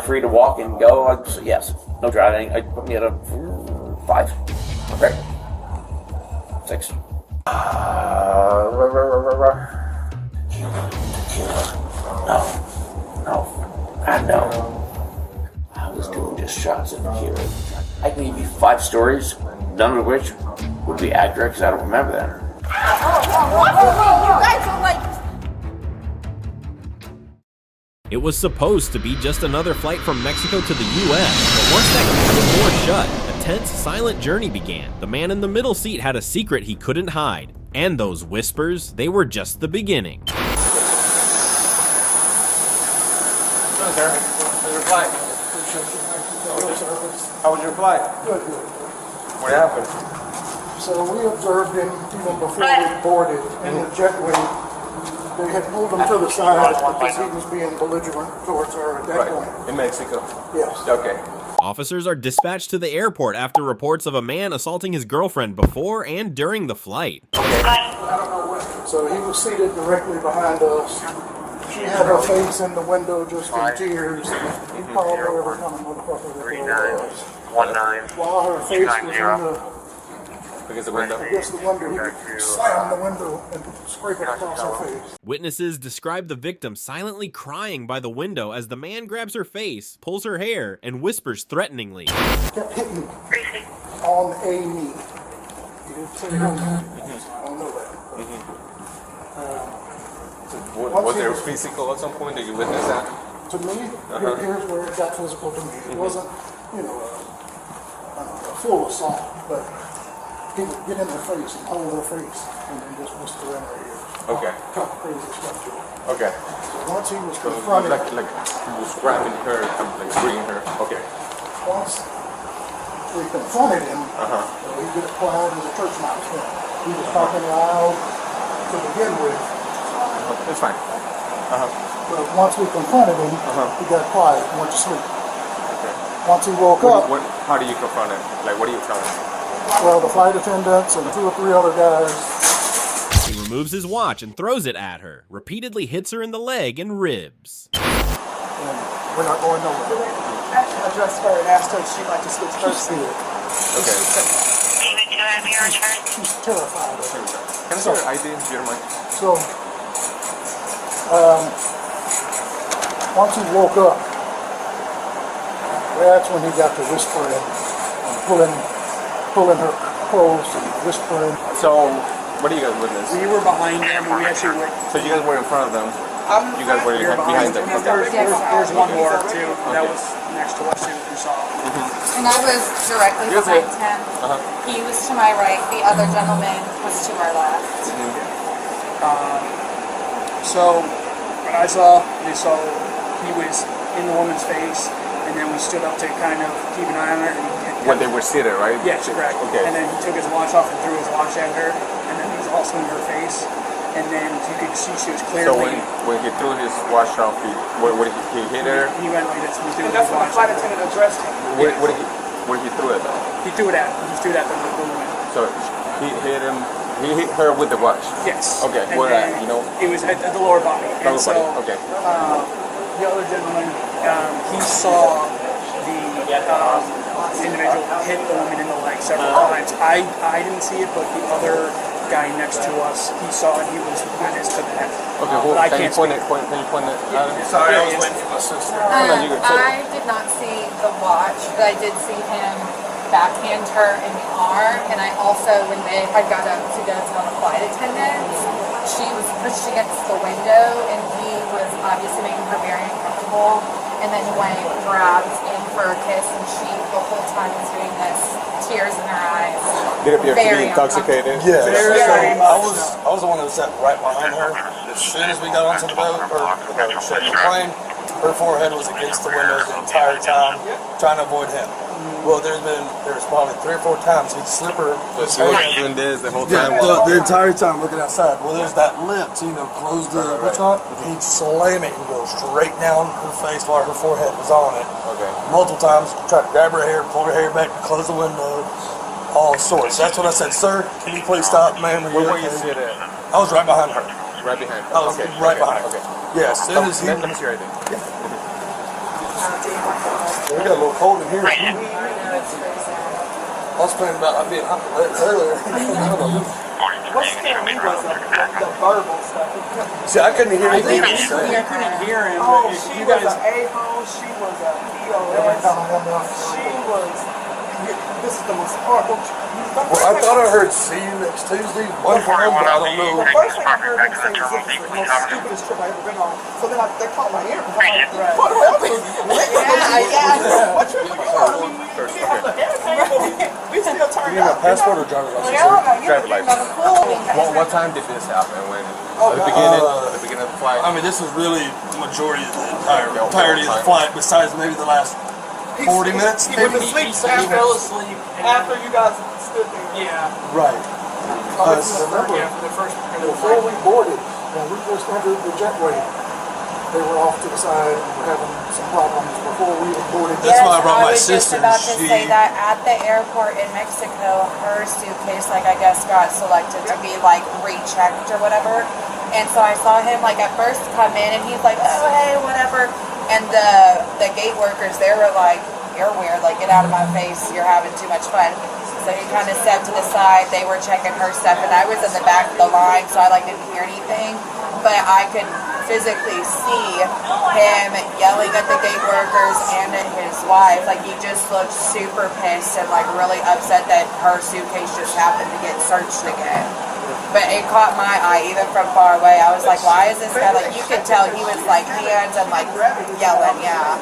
free to walk and go? I'd say yes. No driving. I'd put me at a 5. Okay. 6. No. I was doing just shots in here. I can give you 5 stories, none of which would be accurate because I don't remember them. It was supposed to be just another flight from Mexico to the US, but once that cabin door shut, a tense, silent journey began. The man in the middle seat had a secret he couldn't hide, and those whispers, they were just the beginning. How's your flight? How was your flight? Good. What happened? So we observed him even before we boarded in the jetway. They had pulled him to the side because he was being belligerent towards her at that point. In Mexico? Yes. Okay. Officers are dispatched to the airport after reports of a man assaulting his girlfriend before and during the flight. So he was seated directly behind us. She had her face in the window just in tears. He called her every time a motherfucker that there was. While her face was in the... Against the window? Against the window, he would slam the window and scrape it across her face. Witnesses describe the victim silently crying by the window as the man grabs her face, pulls her hair, and whispers threateningly. Kept hitting on a knee. He didn't say no. I don't know that. Was there physical at some point? Did you witness that? To me, here's where it got physical to me. It wasn't, a full assault, but he would get in her face and hold her face and then just whisper in her ear. Okay. Talk crazy stuff to her. Okay. So once he was So confronted, like he was grabbing her, like bringing her. Okay. once we confronted him, he did it quiet as a church mouse. He was talking loud to begin with. It's fine. But once we confronted him, he got quiet and went to sleep. Okay. Once he woke up, How do you confront him? Like, what do you tell him? well, the flight attendants and 2 or 3 other guys. He removes his watch and throws it at her, repeatedly hits her in the leg and ribs. And we're not going nowhere. I addressed her and asked her if she'd like to switch first. She's scared. Okay. She's terrified of it. Can I see your ID if you don't mind? So, once he woke up, that's when he got to whispering and pulling her clothes and whispering. So, what do you guys witness? We were behind them and we actually were. So you guys were in front of them? You guys were behind them? There's one more too that was next to us who saw. And I was directly behind him. He was to my right, the other gentleman was to our left. So what I saw, he was in the woman's face, and then we stood up to kind of keep an eye on her. When they were seated, right? Yes, correct. Okay. And then he took his watch off and threw his watch at her, and then he was also in her face. And then you could see she was clearly. So when he threw his watch off, he hit her? He went like this. And that's when the flight attendant addressed him. Where he threw it though? He threw it at the woman. So he hit him. He hit her with the watch. Yes. Okay. And Where at? You know. It was at the lower body. And so, Okay. the other gentleman, he saw the individual hit the woman in the leg several times. I didn't see it, but the other guy next to us, he saw it. He was witness to that. Okay. Well, but I can you can't point it? Can you point it? Sorry, I was waiting for my sister. I did not see the watch, but I did see him backhand her in the arm, and I also, when they had got up to go tell the flight attendants, she was pushed against the window, and he was obviously making her very uncomfortable, and then went and grabbed in for a kiss, and she the whole time was doing this, tears in her eyes. Did it appear to be intoxicated? Yeah. Very I was the one that was sat right behind her. As soon as we got onto the boat, or the plane, her forehead was against the window the entire time, trying to avoid him. Well, there's probably 3 or 4 times he'd slip her. She was doing this the whole time. Yeah, the entire time looking outside. Well, there's that lip, so, close the rooftop. He'd slam it and go straight down her face while her forehead was on it. Okay. Multiple times, tried to grab her hair, pull her hair back, close the window, all sorts. That's what I said, sir, can you please stop, ma'am? Where were you sitting at? I was right behind her. Right behind. I was right behind her. Okay. Yeah, as soon as he... Let me see your ID. We got a little cold in here. I was playing about being hot earlier. What scared me was the verbal stuff. See, I couldn't hear anything. I couldn't hear him. Oh, But she you was guys, an a-hole. She was a POS. She was. This is the most horrible. Well, I thought I heard "see you next Tuesday" one time, but I don't know. The first thing I heard them say was, "This is the most stupidest trip I've ever been on." So then they caught my ear. I'm like, what happened? What trip were you on? We didn't have the hurricane, but we still turned You need my up. passport or driver's license? Driver's license. What time did this happen? When at the beginning of the flight? I mean, this is really the majority of the entirety of the flight, besides maybe the last 40 minutes. He went to sleep. Sam fell asleep after you guys stood there. yeah. Right. Before we boarded, and we just entered the jetway, they were off to the side and were having some problems before we even boarded. That's why I brought my was sister. just about to She- say that at the airport in Mexico, her suitcase, like I guess, got selected to be like rechecked or whatever. And so I saw him like at first come in, and he's like, "Oh hey, whatever." And the gate workers, they were like, "You're weird. Like, get out of my face. You're having too much fun." So he kind of stepped to the side. They were checking her stuff, and I was in the back of the line, so I like didn't hear anything. But I could physically see him yelling at the gate workers and at his wife. Like, he just looked super pissed and like really upset that her suitcase just happened to get searched again. But it caught my eye even from far away. I was like, why is this guy, like, you could tell he was like hands and like yelling, yeah.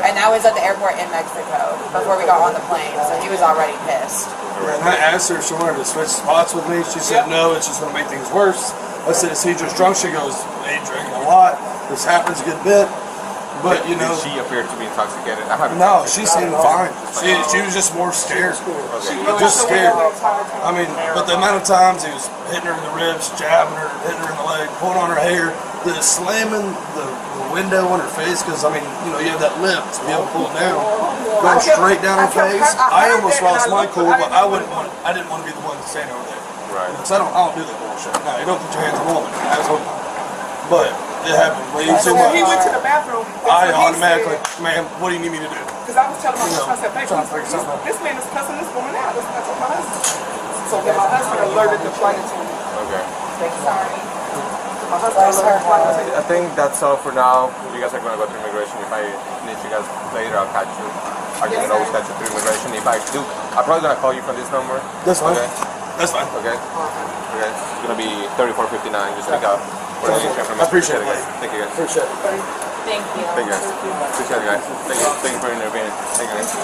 And that was at the airport in Mexico before we got on the plane, so he was already pissed. And I asked her if she wanted to switch spots with me. She said no, it's just going to make things worse. I said, is he just drunk? She goes, he drinking a lot. This happens a good bit. But, you know. Did she appear to be intoxicated? No, she seemed fine. She was just more scared. Just scared. I mean, but the amount of times he was hitting her in the ribs, jabbing her, hitting her in the leg, pulling on her hair, slamming the window on her face, because, I mean, you know, you have that lip to be able to pull it down. Going straight down her face. I almost lost my cool, but I didn't want to be the one standing over there. Right. Because I don't do that bullshit. No, you don't put your hands on a woman. But it happened way too much. He went to the bathroom. I automatically, man, what do you need me to do? Because I was telling my husband, I said, baby, this man is cussing this woman out. That's what my husband. So then my husband alerted the flight attendant. Okay. Sorry. My husband alerted the flight attendant. I think that's all for now. You guys are going to go through immigration. If I need you guys later, I'll catch you. I can always catch you through immigration. If I do, I'm probably going to call you from this number. That's fine. Okay. That's fine. Okay. Okay. It's going to be 3459. Just pick up. I appreciate it, guys. Thank you, guys. Appreciate it. Thank you. Thank you, guys. Appreciate it, guys. Thank you for intervening. Thank you, guys.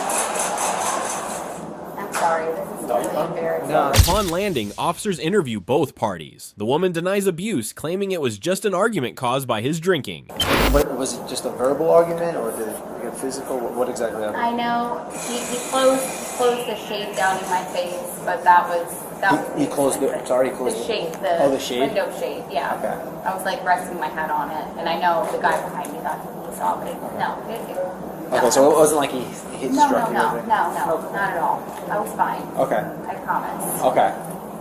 I'm sorry, this is really embarrassing. Upon landing, officers interview both parties. The woman denies abuse, claiming it was just an argument caused by his drinking. What, was it just a verbal argument, or did it get physical? What exactly happened? I know he closed the shade down in my face, but that was He closed the. Sorry, he closed the the shade. the shade. Window shade. Yeah. Okay. I was like resting my head on it, and I know the guy behind me thought he saw, but no. Okay, so it wasn't like he struck you. No, not at all. I was fine. Okay. I promise. Okay.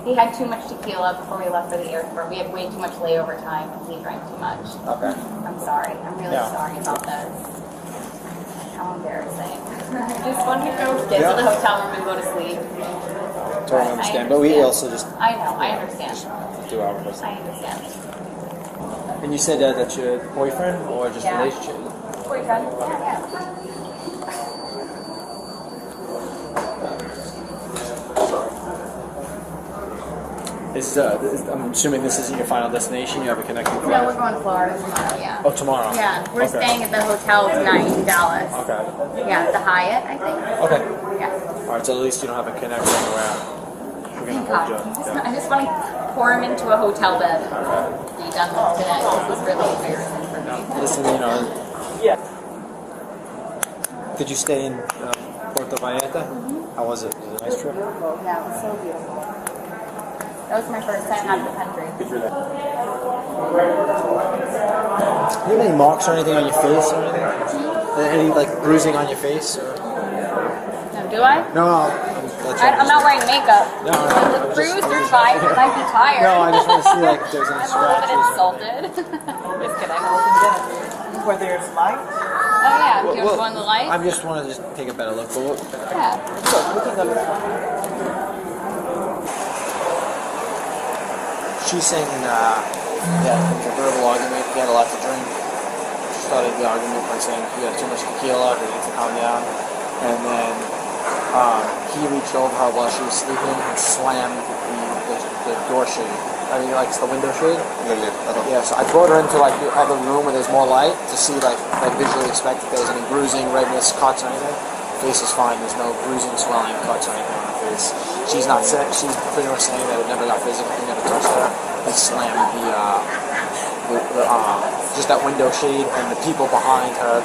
He had too much tequila before we left for the airport. We had way too much layover time, and he drank too much. Okay. I'm sorry. I'm really sorry about this. How embarrassing. I just wanted to go get to the hotel room and go to sleep. Totally understand. But we also just. I know. I understand. 2 hours. I understand. And you said that's your boyfriend or just relationship? Boyfriend. Yeah. I'm assuming this isn't your final destination. You have a connecting flight. No, we're going to Florida tomorrow. Yeah. Oh, tomorrow. Yeah, we're staying at the hotel tonight in Dallas. Okay. Yeah, the Hyatt, I think. Okay. Yeah. All right. So at least you don't have a connection around. We're gonna Thank hold God. you. Yeah. I just want to pour him into a hotel bed. Be done with today. This is really embarrassing for me. Listen, did you stay in Puerto Vallarta? How was it? Was it a nice trip? Yeah, it was so beautiful. That was my first time out of the country. Do you have any marks or anything on your face or anything? Any like bruising on your face? Or? No, do I? No. I'm not wearing makeup. No. I look bruised or tired. I might be tired. No, I just want to see like if there's any I'm a little bit scratches. insulted. Just kidding. Where there's light. yeah, do you want to go on the light? I just want to just take a better look. But Yeah. she's saying that it was a verbal argument. He had a lot to drink. She started the argument by saying he had too much tequila, he needs to calm down. And then he reached over her while she was sleeping and slammed the door shade. I mean, like, it's the window shade. Yeah, so I brought her into like the other room where there's more light to see like visually inspect if there's any bruising, redness, cuts, or anything. Face is fine. There's no bruising, swelling, cuts, or anything on her face. She's not sick. She's pretty much saying that it never got physical. He never touched her. He slammed just that window shade, and the people behind her,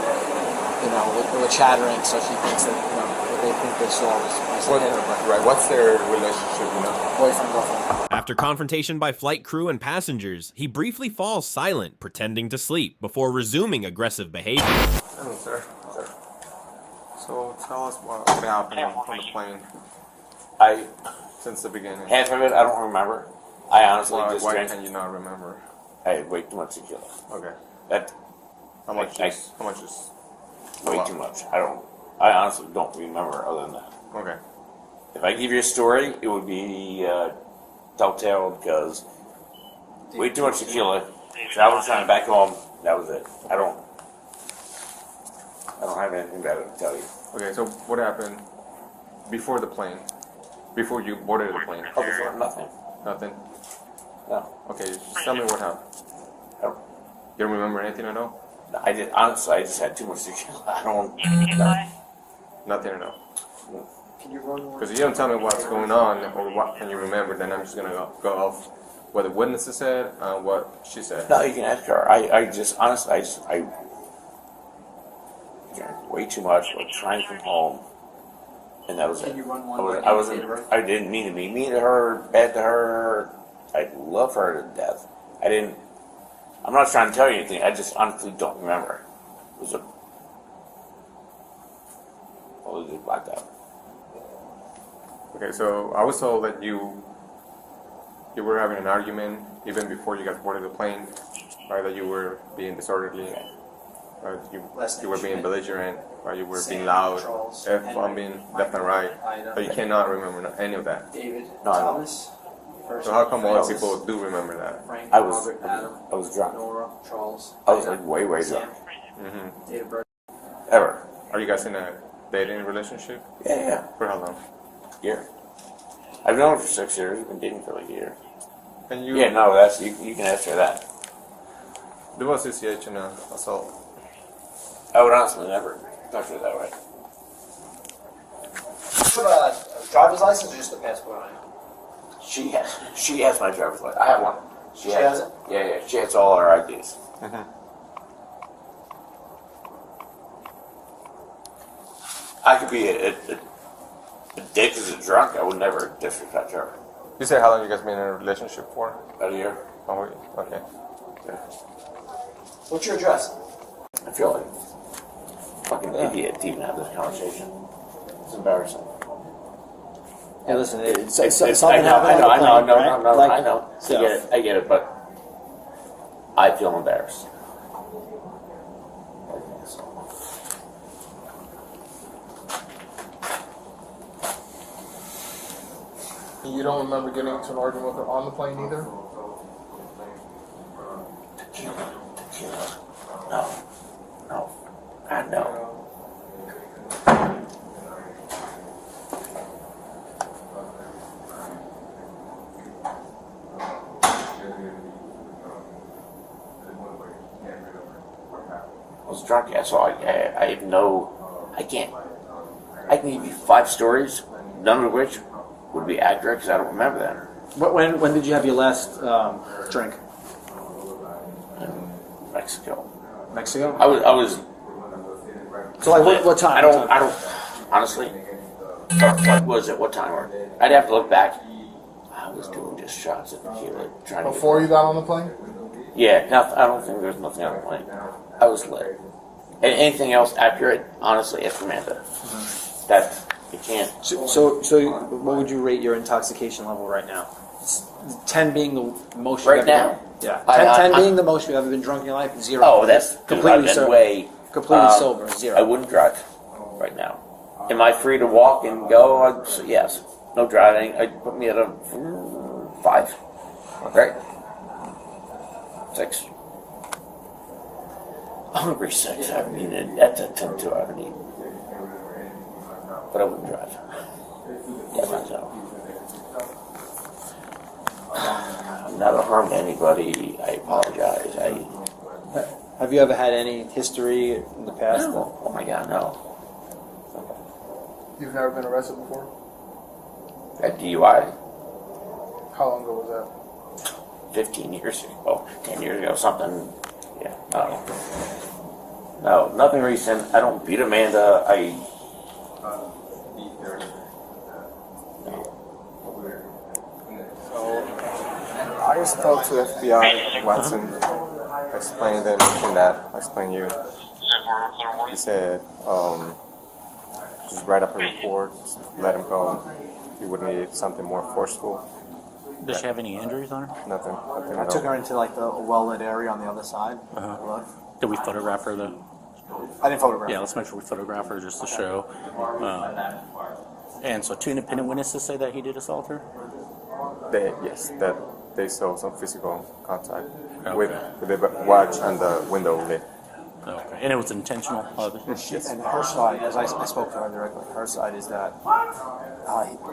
you know, were chattering. So she thinks that what they think they saw was Right. What's their relationship? Boyfriend, girlfriend. After confrontation by flight crew and passengers, he briefly falls silent, pretending to sleep, before resuming aggressive behavior. Hello, sir. So tell us what happened on the plane since the beginning. Half of it I don't remember. I honestly just why drank. can you not remember? I had way too much tequila. Okay. That How much is way too much. I honestly don't remember other than that. Okay. If I give you a story, it would be telltale because way too much tequila. Travel time back home. That was it. I don't have anything better to tell you. Okay, so what happened before the plane? Before you boarded the plane? Oh, before nothing. Nothing? No. Okay, just tell me what happened. I You don't remember anything at all? I did honestly. I just had too much tequila. I don't. No. Nothing at all? Can you run one? Because you don't tell me what's going on or what can you remember, then I'm just going to go off what the witnesses said and what she said. No, you can ask her. I just honestly, I drank way too much. Was trying to come home, and that was it. Can you run one? I wasn't. I didn't mean to be mean to her, bad to her. I love her to death. I didn't. I'm not trying to tell you anything. I just honestly don't remember. It was a. Oh, it was blacked out. Okay, so I was told that you were having an argument even before you guys boarded the plane, right? That you were being disorderly, right? You were being belligerent, right? You were being loud, F-bombing, left and right, but you cannot remember any of that. David, No, I don't. Thomas, So how come other people do remember that? Frank, I was drunk. Nora, Charles, I was like way drunk. David Bird. Ever. Are you guys in a dating relationship? Yeah. For how long? Year. I've known her for 6 years. Been dating for like a year. And you? Yeah, no, that's you can ask her that. There was CCH and assault. I would honestly never talk to her that way. Put a driver's license or just a passport on it? She has my driver's license. I have one. She has it? Yeah. She has all our IDs. I could be a dick as a drunk. I would never disrespect her. You said how long you guys been in a relationship for? About a year. Oh, okay. Yeah. What's your address? I feel like a fucking idiot to even have this conversation. It's embarrassing. Yeah, listen, I know. I get it, but I feel embarrassed. You don't remember getting into an argument with her on the plane either? Tequila. No. God, no. I was drunk, yeah, so I have no, I can give you 5 stories, none of which would be accurate because I don't remember them. When did you have your last drink? In Mexico. Mexico? I was. So like what time? I don't. Honestly, what was it? What time? I'd have to look back. I was doing just shots of tequila, trying to. Before you got on the plane? Yeah, I don't think there's nothing on the plane. I was lit. And anything else accurate? Honestly, it's Amanda. That you can't. So what would you rate your intoxication level right now? 10 being the most Right you've ever now? been. Yeah. 10 being the most you've ever been drunk in your life, and 0. Oh, that's completely I've been certain. way Completely sober, zero. I wouldn't drive right now. Am I free to walk and go? I'd say yes. No driving. I'd put me at a 5. Right? 6. Hungry 6. I mean, that's a 10 to I would eat. But I wouldn't drive. Definitely so. I've never harmed anybody. I apologize. Have you ever had any history in the past? No. Oh my God, no. You've never been arrested before? At DUI, How long ago was that? 15 years ago, 10 years ago, something. Yeah, no. No, nothing recent. I don't beat Amanda. I spoke to FBI Watson, explained them that. I explained you. He said, just write up a report, let him go. He would need something more forceful. Does she have any injuries on her? Nothing I took her into like the well-lit area on the other side. Look. Did we photograph her though? I didn't photograph Yeah, her. let's make sure we photograph her just to show. And so 2 independent witnesses say that he did assault her? Yes, that they saw some physical contact Okay. with the watch and the window lit. Okay. And it was intentional? Yes. And her side, because I spoke to her directly, her side is that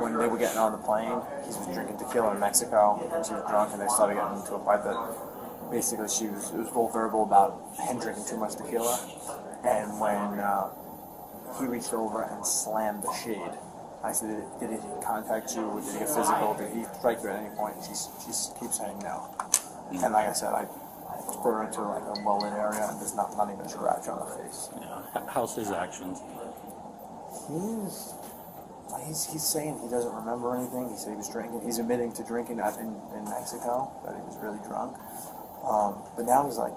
when they were getting on the plane, he was drinking tequila in Mexico, and she was drunk, and they started getting into a fight that basically it was real verbal about him drinking too much tequila. And when he reached over and slammed the shade, I said, did he contact you? Did he get physical? Did he strike you at any point? And she keeps saying no. And like I said, I put her into like a well-lit area, and there's not even a scratch on her face. Yeah. How's his actions? He's saying he doesn't remember anything. He said he was drinking. He's admitting to drinking in Mexico, that he was really drunk. But now he's like,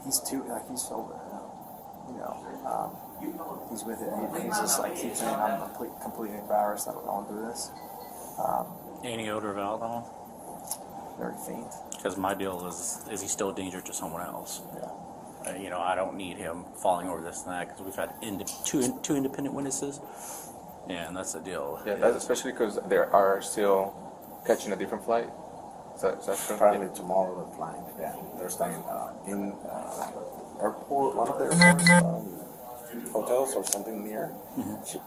he's sober now. You know, he's with it. He's just like keeps saying, I'm completely embarrassed that we're going through this. Any odor of alcohol? Very faint. Because my deal is he still a danger to someone else? Yeah. I don't need him falling over this and that because we've had two independent witnesses. Yeah, and that's the deal. Yeah, that's especially because they are still catching a different flight. Is that true? Apparently tomorrow they're flying. Yeah, they're staying in airport, one of the airport hotels or something near.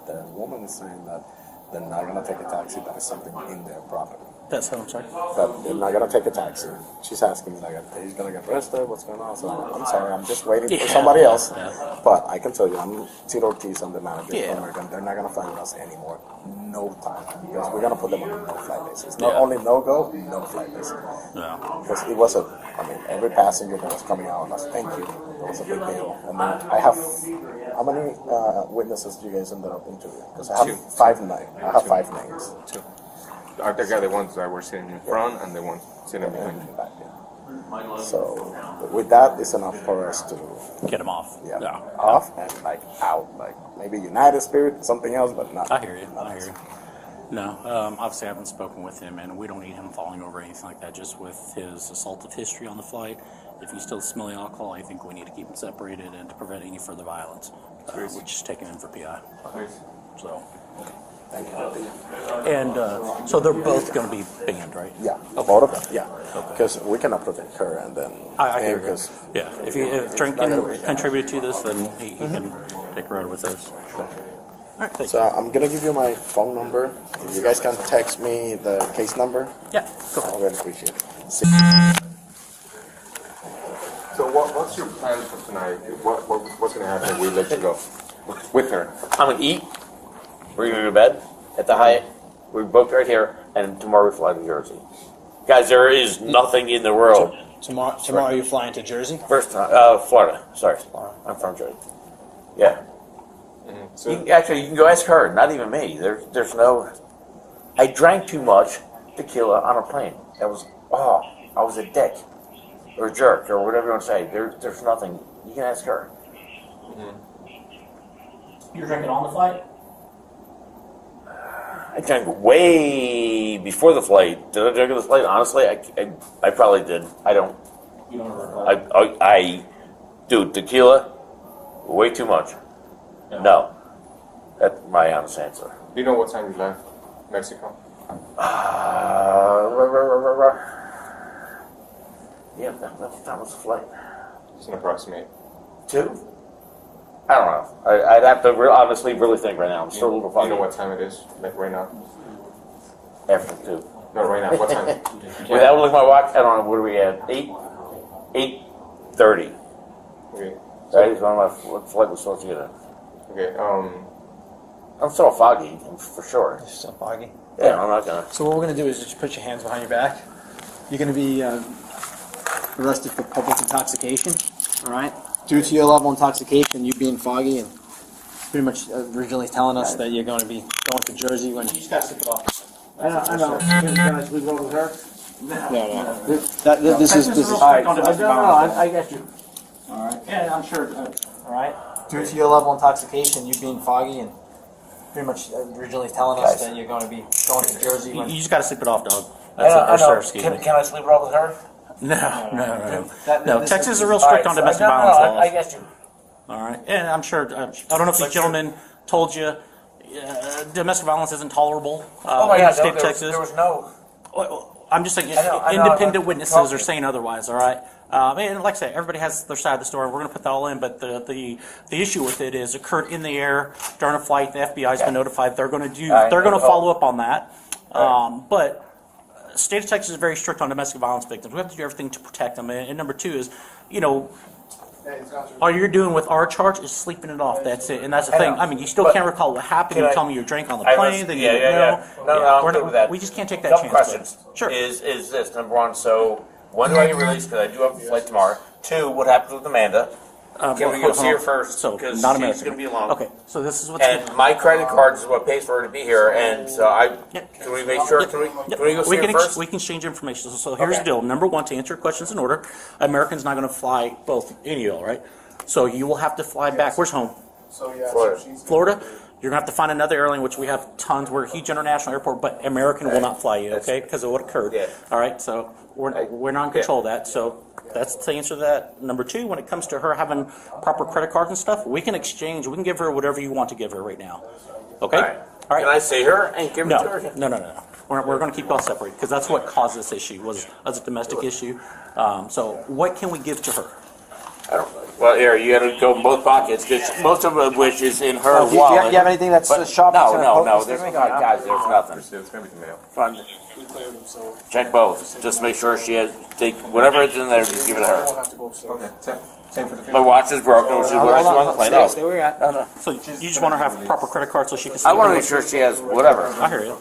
The woman is saying that they're not going to take a taxi. That is something in their property. That's what I'm saying. But they're not going to take a taxi. She's asking me, like, he's going to get arrested? What's going on? So I'm sorry, I'm just waiting for somebody else. Yeah. But I can tell you, I'm Tito Ortiz, I'm the manager Yeah. for American. They're not going to fly with us anymore. No time. Because we're going to put them on a no-fly basis. Not only no-go, no-fly basis. Yeah. Because it was every passenger that was coming out was thank you. It was a big deal. And then I have, how many witnesses do you guys ended up interviewing? Because I have 5 names. I have 5 names. 2. Are the ones that were sitting in front and the ones sitting behind? Back, yeah. So with that, it's enough for us to Get him off. yeah, Yeah. off and like out, like maybe United Spirit, something else, but not. I hear you. not I hear us. you. No, obviously I haven't spoken with him, and we don't need him falling over or anything like that. Just with his assaultive history on the flight, if he's still smelling alcohol, I think we need to keep him separated and to prevent any further violence. We're just taking him for PI. So. Thank you. And so they're both going to be banned, right? Yeah, both of them. Yeah, because we cannot protect her, and then I hear you. because Yeah, if drinking contributed to this, then he can take a ride with us. All right, thank so I'm gonna give you my phone number. If you guys can text me the case number, Yeah, go I ahead. really appreciate it. So what's your plan for tonight? What's going to happen if we let you go with her? I'm gonna eat. We're gonna go to bed at the Hyatt. We booked right here, and tomorrow we fly to Jersey. Guys, there is nothing in the world. Tomorrow you're flying to Jersey? First time, Florida. Sorry, I'm from Jersey. Yeah. So You can go ask her. Not even me. There's no. I drank too much tequila on a plane. I was a dick or a jerk or whatever you want to say. There's nothing. You can ask her. You're drinking on the flight? I drank way before the flight. Did I drink on the flight? Honestly, I probably did. I don't. You don't recall? Dude, tequila. Way too much. No. That's my honest answer. Do you know what time you left Mexico? Yeah, that was a flight. Just an approximate. 2? I don't know. I'd have to honestly really think right now. I'm still a little Do foggy. you know what time it is, like right now? After 2. No, right now. What time? Without looking at my watch, I don't know. What are we at? 8:30. Okay. That is when my flight was supposed to get in. Okay. I'm still foggy, for sure. You're still foggy. Yeah, I'm not gonna. So what we're going to do is just put your hands behind your back. You're going to be arrested for public intoxication, all right? Due to your level of intoxication, you being foggy and pretty much originally telling us that you're going to be going to Jersey when you just got to slip it off. I know. Can I sleep over with her? No. This is. All right. I get you. All right. Yeah, I'm sure. All right. Due to your level of intoxication, you being foggy and pretty much originally telling us that you're going to be going to Jersey when You just got to sleep it off, dog. I know. Excuse me. Can I sleep it off with her? No, Texas is real strict on domestic violence laws. I get you. All right, and I'm sure. I don't know if these gentlemen told you domestic violence isn't tolerable Oh my in God, the state of there Texas. was no. I'm just saying, I know, independent witnesses are saying otherwise. All right, and like I say, everybody has their side of the story. We're going to put that all in, but the issue with it is occurred in the air during a flight. The FBI's been notified. They're going to follow up on that. But the state of Texas is very strict on domestic violence victims. We have to do everything to protect them. And number two is, all you're doing with our charge is sleeping it off. That's it. And that's the thing. I mean, you still can't recall what happened. You tell me you drank on the plane. Then you didn't know. No, I'm good with that. We just can't take that Couple chance. questions. Sure. Is this number one? So when do I get released? Because I do have a flight tomorrow. 2, what happens with Amanda? Can we go see her first? So, because not she's American. going to be alone. Okay, so this is what's... And my credit card is what pays for her to be here. And so can we make sure? Can we go see her first? We can exchange information. So here's the deal. Number one, to answer your questions in order, American's not going to fly both any of y'all, right? So you will have to fly back. Where's home? Florida. You're going to have to find another airline, which we have tons. We're a huge international airport, but American will not fly you, okay, because of what occurred. All right, so we're not in control of that. So that's the answer to that. Number two, when it comes to her having proper credit cards and stuff, we can exchange. We can give her whatever you want to give her right now. Okay? All right. Can I see her and give it to her? No. We're going to keep y'all separated because that's what caused this issue, was a domestic issue. So what can we give to her? I don't know. Well, here, you got to go in both pockets, most of which is in her wallet. Do you have anything that's sharp? No. There's guys, there's nothing. It's going to be the mail. Fine. Check both. Just make sure she has, take whatever is in there, just give it to her. Okay. Same for the My watch is broken, which is where she's on the plane. Stay where you're at. No. So you just want her to have a proper credit card so she can... I want to make sure she has whatever. I hear you.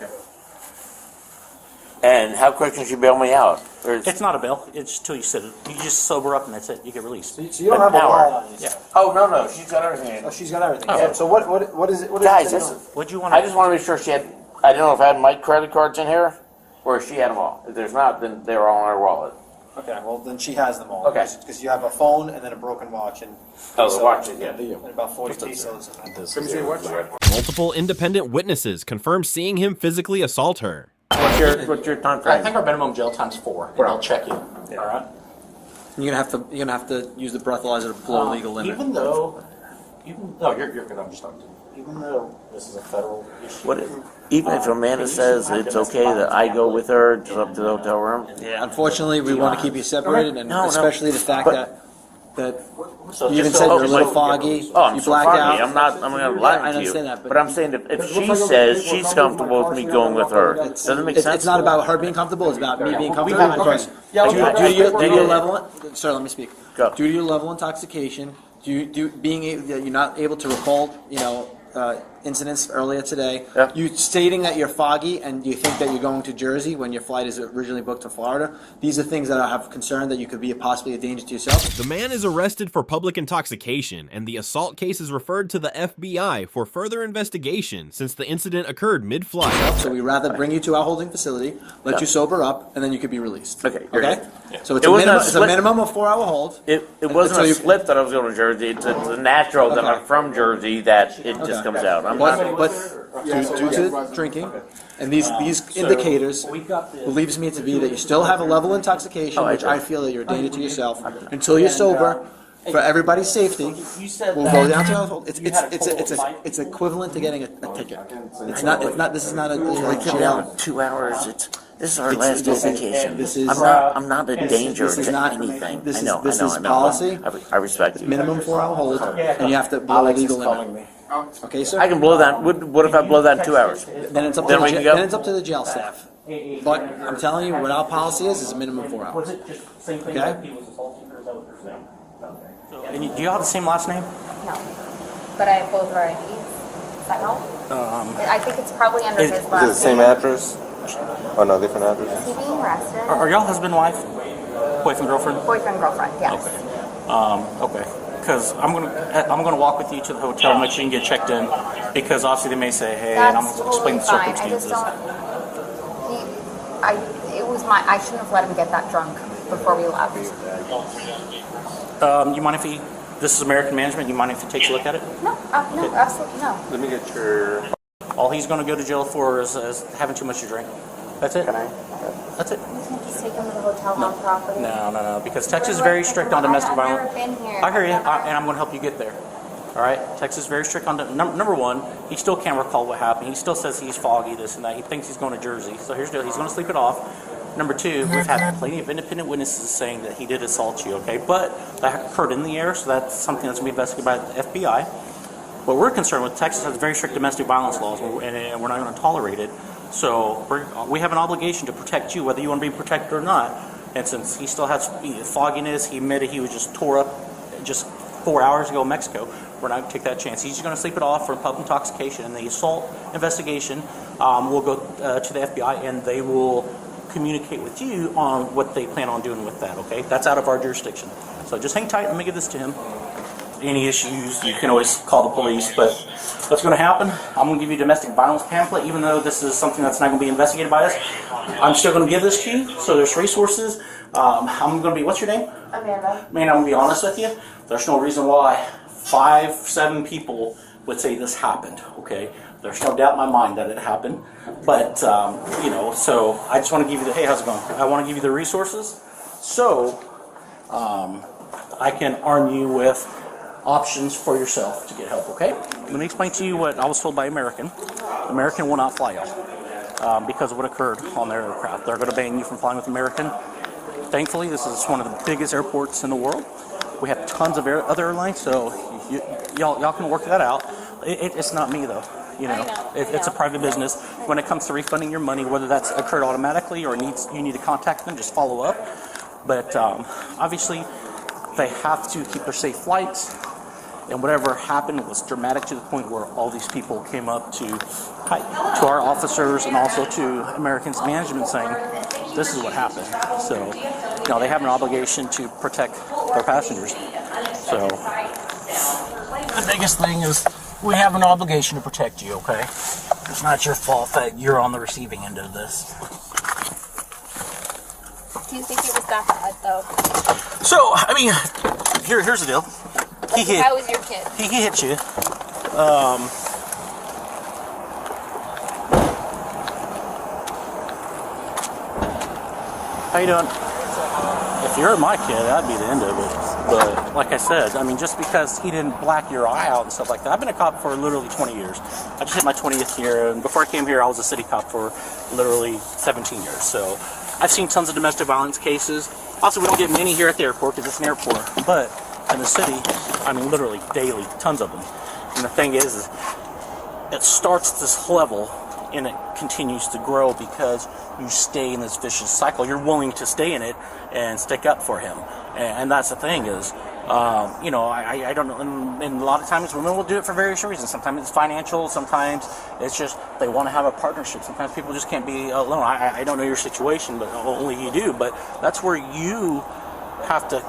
And how quick can she bail me out? It's not a bail. It's till you sit. You just sober up and that's it. You get released. So you don't have a wallet on you. Yeah. Oh, no. She's got everything. Oh, she's got everything. Oh. Yeah. So what is it? Guys, What'd you want? I just want to make sure she had, I don't know if I had my credit cards in here, or if she had them all. If there's not, then they're all in her wallet. Okay, well then she has them all. Okay. Because you have a phone and then a broken watch and. Oh, the watch, yeah. And about 40 pesos. Multiple independent witnesses confirmed seeing him physically assault her. What's your time frame? I think our minimum jail time's 4, but I'll check you. Yeah. All right. You're gonna have to use the breathalyzer to blow legal limit. Even though you're good. I'm just talking to you. Even though this is a federal issue. Even if Amanda says it's okay that I go with her up to the hotel room? Yeah. Unfortunately, we want to keep you separated, and especially the fact that So you even just said so- you're a little foggy. Oh, I'm you so blacked foggy. out. I'm not going to lie I to you. understand that, But I'm saying that if she says she's comfortable with me going with her, doesn't it make sense? It's not about her being comfortable. It's about me being comfortable. Because due to your level, sir, let me speak. Go. Due to your level of intoxication, you're not able to recall, incidents earlier today. Yeah. You stating that you're foggy and you think that you're going to Jersey when your flight is originally booked to Florida. These are things that I have concern that you could be possibly a danger to yourself. The man is arrested for public intoxication, and the assault case is referred to the FBI for further investigation since the incident occurred mid-flight. So we rather bring you to our holding facility, let you sober up, and then you could be released. Okay. So it's It it's a minimum of 4-hour hold. It wasn't a slip that I was going to Jersey. It's natural that I'm from Jersey that it just comes out. But due to drinking and these indicators believes me to be that you still have a level of intoxication, which I feel that you're a danger to yourself. Until you're sober, For everybody's safety, You said we'll that go down to household. you had a total fight. It's equivalent to getting a ticket. It's not. This is not a We killed jail. out 2 hours. This is our last day of vacation. this is- I'm not a danger This is to not anything. This I is know. this I know. is I know. policy. I respect you. Minimum 4-hour hold, and you have to blow a legal limit. Okay, sir. I can blow that. What if I blow that in 2 hours? Then it's up to Then the we can go? then it's up to the jail staff. But I'm telling you, what our policy is a minimum 4 hours. Was it just same thing Okay. that he was assaulted, or is that what you're saying? And do you have the same last name? No. But I have both our IDs. Does that help? I think it's probably under his last Is it the same name. address? Oh no, different Is address. he being arrested? Are y'all husband, wife, boyfriend, girlfriend? Boyfriend, girlfriend, yes. Okay. Because I'm gonna walk with you to the hotel, make sure you can get checked in, because obviously they may say, hey, and I'm That's gonna explain totally the fine. I just circumstances. don't. It was I shouldn't have let him get that drunk before we left. You mind if he? This is American Management. You mind if he takes a look at it? No, no, absolutely no. Let me get your. All he's going to go to jail for is having too much to drink. That's it. Can I? That's it. You can't just take him to the hotel on property. No. Because Texas is very strict on domestic violence. I've never been here. I hear you, and I'm going to help you get there. All right. Texas is very strict on number one. He still can't recall what happened. He still says he's foggy, this and that. He thinks he's going to Jersey. So here's the deal. He's going to sleep it off. Number two, we've had plenty of independent witnesses saying that he did assault you, okay? But that occurred in the air, so that's something that's going to be investigated by the FBI. What we're concerned with, Texas has very strict domestic violence laws, and we're not going to tolerate it. So we have an obligation to protect you, whether you want to be protected or not. And since he still has fogginess, he admitted he was just tore up just 4 hours ago in Mexico. We're not going to take that chance. He's going to sleep it off for public intoxication. And the assault investigation will go to the FBI, and they will communicate with you on what they plan on doing with that, okay? That's out of our jurisdiction. So just hang tight. Let me give this to him. Any issues, you can always call the police. But what's going to happen, I'm going to give you a domestic violence pamphlet, even though this is something that's not going to be investigated by us. I'm still going to give this to you, so there's resources. I'm going to be, what's your name? Amanda. Man, I'm going to be honest with you. There's no reason why 5-7 people would say this happened, okay? There's no doubt in my mind that it happened. But, so I just want to give you hey, how's it going? I want to give you the resources so I can arm you with options for yourself to get help, okay? Let me explain to you what I was told by American. American will not fly y'all because of what occurred on their aircraft. They're going to ban you from flying with American. Thankfully, this is one of the biggest airports in the world. We have tons of other airlines, so y'all can work that out. It's not me, though. It's a private business. When it comes to refunding your money, whether that's occurred automatically or you need to contact them, just follow up. But obviously, they have to keep their safe flights. And whatever happened was dramatic to the point where all these people came up to our officers and also to Americans management saying, this is what happened. So, they have an obligation to protect their passengers. So, the biggest thing is we have an obligation to protect you, okay? It's not your fault that you're on the receiving end of this. Do you think it was that bad, though? So, here's the deal. How was your kid? He hit you. How you doing? If you're my kid, that'd be the end of it. But like I said, just because he didn't black your eye out and stuff like that. I've been a cop for literally 20 years. I just hit my 20th year, and before I came here, I was a city cop for literally 17 years. So I've seen tons of domestic violence cases. Also, we don't get many here at the airport because it's an airport. But in the city, literally daily, tons of them. And the thing is it starts this level and it continues to grow because you stay in this vicious cycle. You're willing to stay in it and stick up for him. And that's the thing is, I don't know, and a lot of times women will do it for various reasons. Sometimes it's financial, sometimes it's just they want to have a partnership. Sometimes people just can't be alone. I don't know your situation, but only you do. But that's where you have to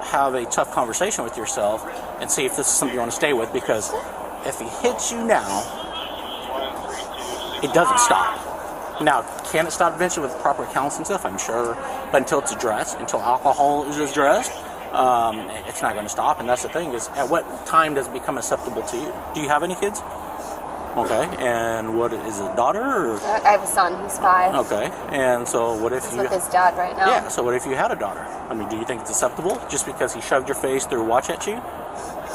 have a tough conversation with yourself and see if this is something you want to stay with, because if he hits you now, it doesn't stop. Now, can it stop eventually with proper counseling stuff? I'm sure, but until it's addressed, until alcohol is addressed, it's not going to stop. And that's the thing is, at what time does it become acceptable to you? Do you have any kids? Okay, and what is it, daughter? Or? I have a son who's 5. Okay, and so what if He's you... with his dad right now. Yeah, so what if you had a daughter? I mean, do you think it's acceptable just because he shoved your face through a watch at you?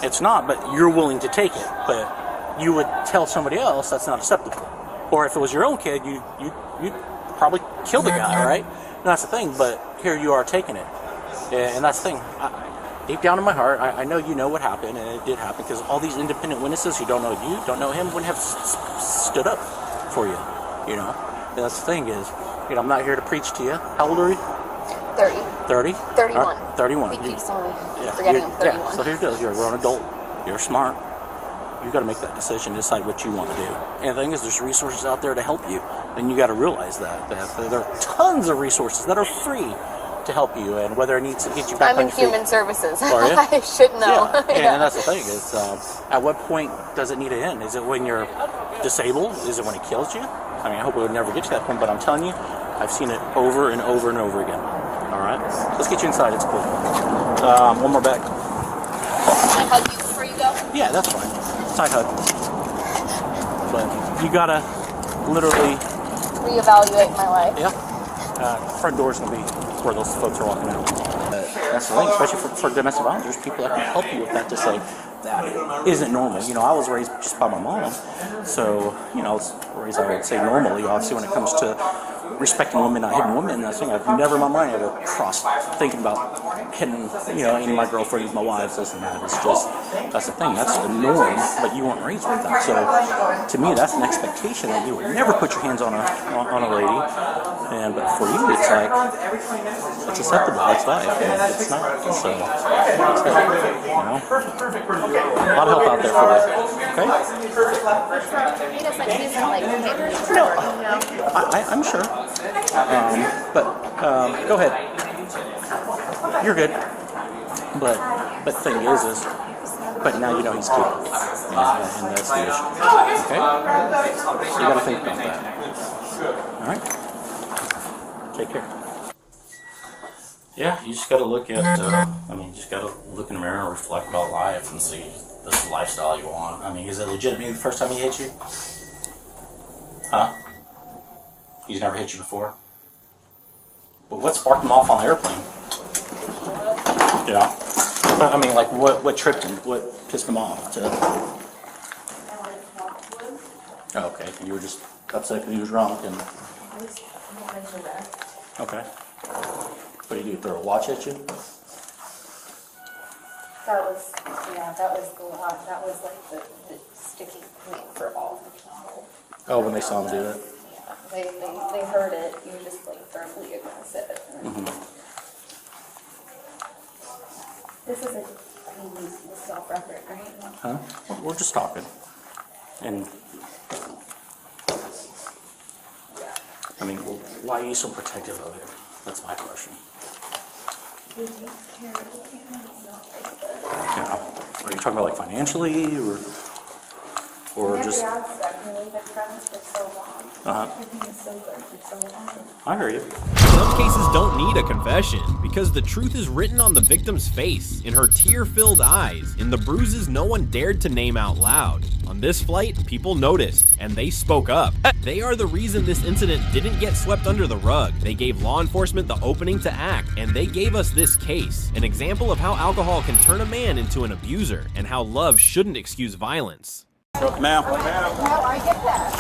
It's not, but you're willing to take it. But you would tell somebody else that's not acceptable. Or if it was your own kid, you'd probably kill the guy, right? And that's the thing, but here you are taking it. And that's the thing. Deep down in my heart, I know you know what happened, and it did happen, because all these independent witnesses who don't know you, don't know him, wouldn't have stood up for you, you know? And that's the thing is, you know, I'm not here to preach to you. How old are you? 30. 30? 31. Right, 31. He keeps on forgetting I'm 31. Yeah, so here it is. You're a grown adult. You're smart. You got to make that decision, decide what you want to do. And the thing is, there's resources out there to help you. And you got to realize that there are tons of resources that are free to help you, and whether it needs to get you back I'm on in your feet. human services. Are you? I should know. Yeah. And that's the thing is, at what point does it need to end? Is it when you're disabled? Is it when it kills you? I mean, I hope it would never get to that point, but I'm telling you, I've seen it over and over and over again. All right? Let's get you inside. It's cool. One more bag. Can I hug you before you go? Yeah, that's fine. Side hug. But you gotta literally reevaluate my life. Yeah. Front door's gonna be where those folks are walking out. That's the thing, especially for domestic violence. There's people that can help you with that to say that isn't normal. You know, I was raised just by my mom, so you know, I was raised, I would say, normally. Obviously, when it comes to respecting women, not hitting women, that's the thing. I've never in my mind ever crossed thinking about hitting, you know, any of my girlfriends, my wives, this and that. It's just, that's the thing. That's the norm, but you weren't raised with that. So to me, that's an expectation that you would never put your hands on a lady. And but for you, it's like, it's acceptable. That's life. And it's not. So that's it. You know, a lot of help out there for you. Okay. He doesn't like hit me. No, I'm sure. But go ahead. You're good. But the thing is, but now you know he's capable, and that's the issue. Okay. So you got to think about that. All right. Take care. Yeah, you just got to look at. You just got to look in the mirror and reflect about life and see this is the lifestyle you want. I mean, is it legitimately the first time he hit you? Huh? He's never hit you before? But what sparked him off on the airplane? Yeah. I mean, like, what tripped him? What pissed him off? Oh, okay. You were just upset because he was drunk and... Okay. What did he do? Throw a watch at you? That was the lot. That was like the sticky thing for all the people. Oh, when they saw him do that? Yeah. They heard it. He was just like verbally aggressive. This is a self-record, right? Huh? We're just talking. And... I mean, why are you so protective of it? That's my question. Yeah. Are you talking about like financially or just? We've been friends for so long. Everything is so good for so long. I hear you. Some cases don't need a confession because the truth is written on the victim's face, in her tear-filled eyes, in the bruises no one dared to name out loud. On this flight, people noticed, and they spoke up. They are the reason this incident didn't get swept under the rug. They gave law enforcement the opening to act, and they gave us this case, an example of how alcohol can turn a man into an abuser, and how love shouldn't excuse violence. Ma'am. No, I get that.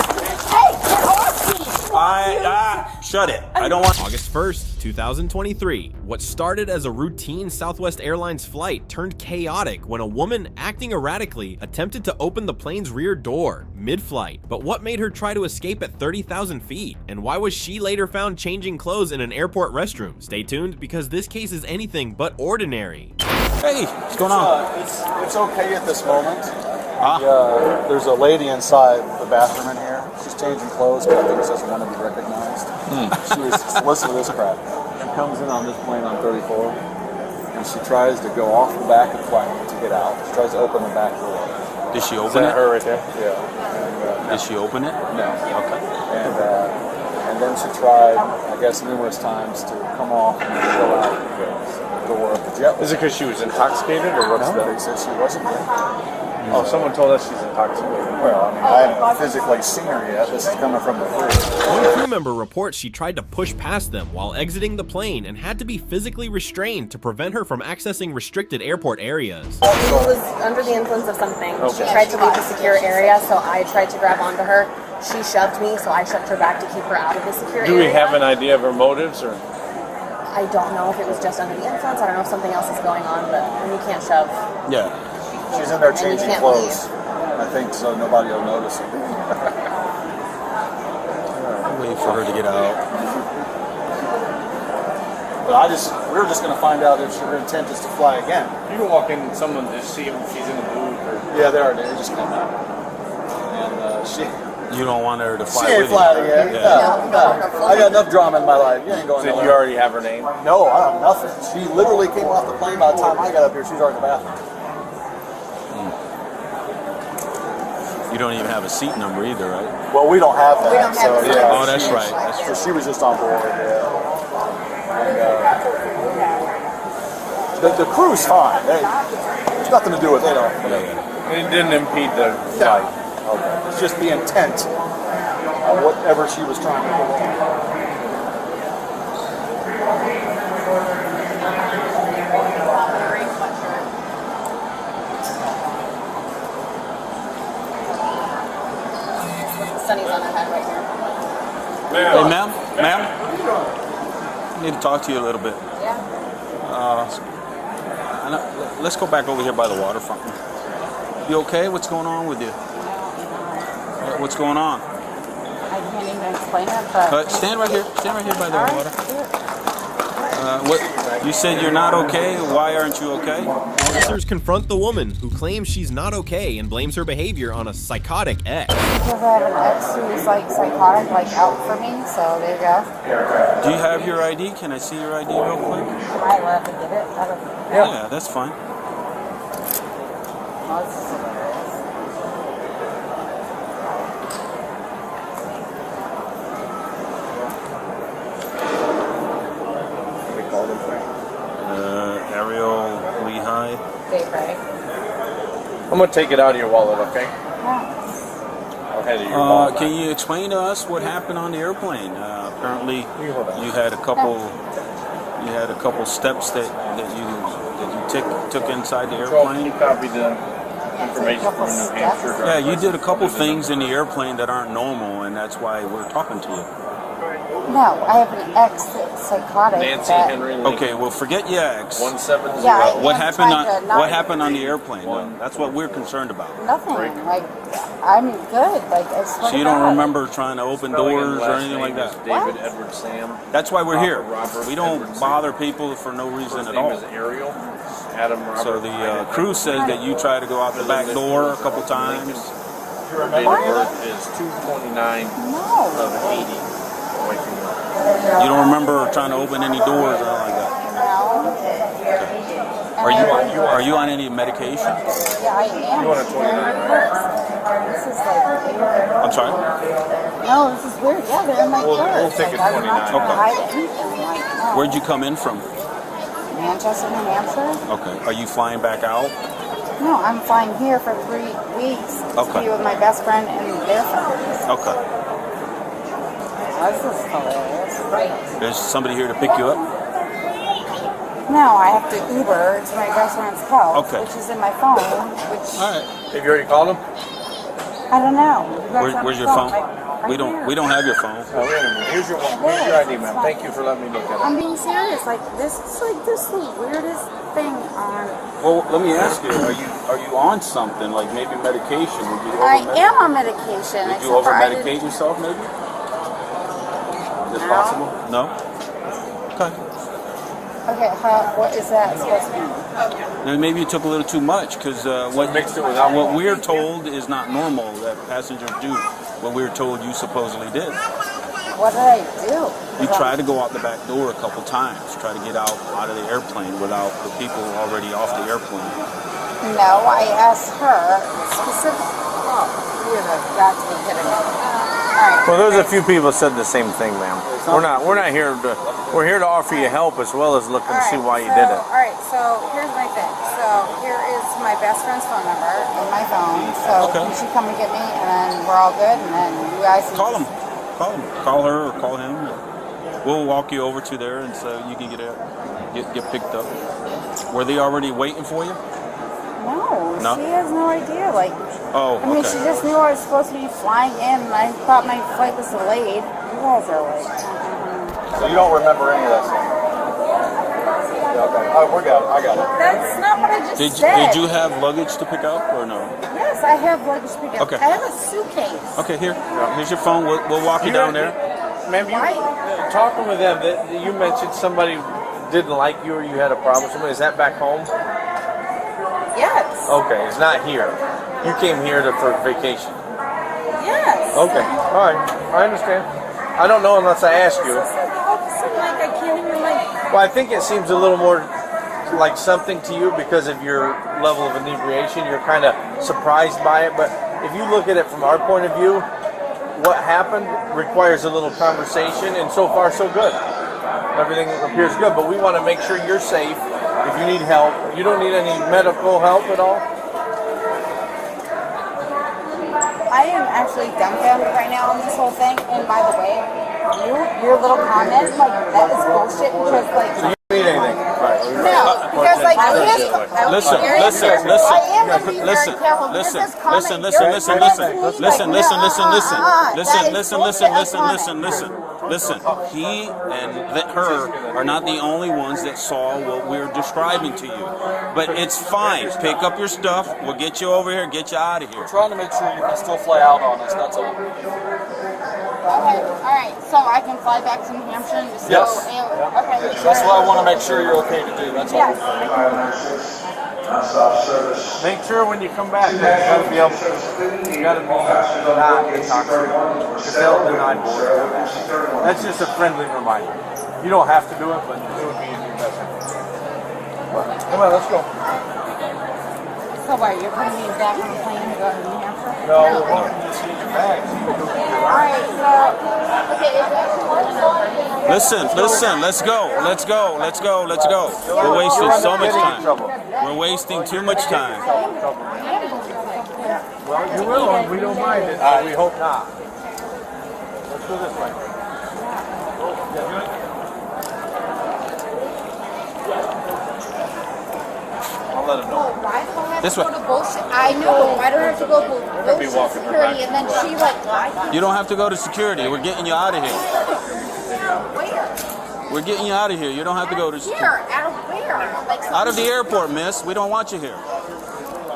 Hey, get off me! Shut it. I don't want... August 1st, 2023. What started as a routine Southwest Airlines flight turned chaotic when a woman acting erratically attempted to open the plane's rear door mid-flight. But what made her try to escape at 30,000 feet? And why was she later found changing clothes in an airport restroom? Stay tuned, because this case is anything but ordinary. Hey, what's going on? It's okay at this moment. There's a lady inside the bathroom in here. She's changing clothes because I think she doesn't want to be recognized. She was, listen to this crap. She comes in on this plane on 34, and she tries to go off the back of the plane to get out. She tries to open the back door. Did she Is open that it? her right there? Yeah. Did she open it? No. Okay. And then she tried, I guess, numerous times to come off and go out the door of the jet. Is it because she was intoxicated, or what's No, that? they said she wasn't there. Oh, someone told us she's intoxicated. Well, I mean, I haven't physically seen her yet. This is coming from the crew. One crew member reports she tried to push past them while exiting the plane and had to be physically restrained to prevent her from accessing restricted airport areas. She was under the influence of something. She tried to leave the secure area, so I tried to grab onto her. She shoved me, so I shoved her back to keep her out of the secure area. Do we have an idea of her motives, or? I don't know if it was just under the influence. I don't know if something else is going on, but you can't shove. Yeah. She's in there And you changing can't clothes. I think so nobody will notice it. I'm waiting for her to get out. But we were just going to find out if her intent is to fly again. You can walk in and someone to see if she's in the booth or... Yeah, they just came out. And You don't want her to fly she ain't with you. flying again. Yeah. No. I got enough drama in my life. You ain't going Did nowhere. you already have her name? No, I don't nothing. She literally came off the plane. By the time I got up here, she was already in the bathroom. You don't even have a seat number either, right? Well, we don't have that. We don't have so, that. yeah, Oh, that's right. That's So she was just on board, yeah. And, the crew's fine. There's nothing to do with it. It didn't impede the flight. Okay. It's just the intent of whatever she was trying to do. Sunny's on her head right here. Hey, ma'am? Ma'am? I need to talk to you a little bit. Yeah. Let's go back over here by the waterfront. You okay? What's going on with you? What's going on? I can't even explain it, but... Stand right here. Stand right here by the water. What? You said you're not okay? Why aren't you okay? Officers confront the woman, who claims she's not okay and blames her behavior on a psychotic ex. Because I have an ex who's like psychotic, like out for me, so there you go. Do you have your ID? Can I see your ID real quick? I might let her get it. I don't know. Yeah, that's fine. Oh, this is hilarious. Ariel Lehigh. Dave Ray. I'm gonna take it out of your wallet, okay? Yeah. Okay. Can you explain to us what happened on the airplane? Apparently, you had a couple steps that you took inside the airplane. You copied the information from New Hampshire. Yeah, you did a couple things in the airplane that aren't normal, and that's why we're talking to you. No, I have an ex that's psychotic. Okay, well, forget your ex. 170. Yeah, What happened on the airplane? Though? That's what we're concerned about. Nothing. Like, I'm good. Like, I swear So you to don't God. remember trying to open doors or anything like that? David Edward Sam. That's why we're here. We don't bother people for no reason at all. Ariel. Adam Robert. So the crew says that you tried to go out the back door a couple times. Your date of birth is 2/29 of 80. You don't remember trying to open any doors or anything like that? No. Are you on any medication? Yeah, I am. You on a 29, This is like weird. I'm sorry? No, this is weird. Yeah, they're in my purse. we'll take it Like, I'm 29. not trying to Okay. hide anything. Like, no. Where'd you come in from? Manchester, New Hampshire? Okay. Are you flying back out? No, I'm flying here for 3 weeks to Okay. be with my best friend and their friends. Okay. This is hilarious. There's somebody here to pick you up? No, I have to Uber to my best friend's house, Okay. which is in my phone, which All right. Have you already called him? I don't know. You guys have Where's my your phone? Right We here. don't have your phone. Oh, wait a minute. Here's your ID, ma'am. Thank you for letting me look at it. I'm being serious. Like this is the weirdest thing on. Well, let me ask you: Are you on something like maybe medication? Would you I am on medication. Did you except for I over-medicate didn't- yourself, maybe? Is it No. possible? No. Okay. Okay, what is that supposed to mean? Then maybe you took a little too much because what we're told is not normal that passengers do. What we're told you supposedly did. What did I do? You tried to go out the back door a couple times, try to get out of the airplane without the people already off the airplane. No, I asked her specifically. Oh, you have got to be kidding me. Alright, Well, there's a few people said the same thing, ma'am. We're not here to. We're here to offer you help as well as look and see why you did it. All right, so here's my thing. So here is my best friend's phone number and my phone. So you should come and get me, and then we're all good, and then you guys can Call him. Call her or call him. We'll walk you over to there, and so you can get picked up. Were they already waiting for you? No, she has no idea. Like, oh, I mean, okay. she just knew I was supposed to be flying in, and I thought my flight was delayed. You guys are like. So you don't remember any of that stuff? Yeah, okay. Oh, we got it. I got it. That's not what I just said. Did you have luggage to pick up or no? Yes, I have luggage to pick up. Okay. I have a suitcase. Okay, here's your phone. We'll walk you down there. Ma'am, you talking with them that you mentioned somebody didn't like you or you had a problem with somebody. Is that back home? Yes. Okay, it's not here. You came here for vacation. Yes. Okay, all right, I understand. I don't know unless I ask you. Like I can't even like. Well, I think it seems a little more like something to you because of your level of inebriation. You're kind of surprised by it, but if you look at it from our point of view, what happened requires a little conversation, and so far so good. Everything appears good, but we want to make sure you're safe. If you need help, you don't need any medical help at all? I am actually dumbfounded right now on this whole thing. And by the way, your little comment, like that is bullshit because like. So you don't need anything, right? No, because like Listen. He and her are not the only ones that saw what we're describing to you. But it's fine. Pick up your stuff. We'll get you over here. Get you out of here. We're trying to make sure you can still fly out on us. That's all. Okay, all right. So I can fly back to New Hampshire and just Yes. go. Okay. That's what I want to make sure you're okay to do. That's all. Make sure when you come back, you gotta be not intoxicated because they'll deny board. That's just a friendly reminder. You don't have to do it, but it would be in your best interest. Come on, let's go. So what? You're putting me back on the plane to go to New Hampshire? No, we're going to see your bag. All right. So okay. Listen, let's go. We're wasting so much time. We're wasting too much time. Well, you will, and we don't mind it, but we hope not. Let's go this way. I'll let him know. Why do I have This to way. go to bullshit? I know. Why do I have to go to bullshit security and then she like lied? You don't have to go to security. We're getting you out of here. Where? We're getting you out of here. You don't have to go to security. Here? Out of where? Like Out of the airport, miss. We don't want you here.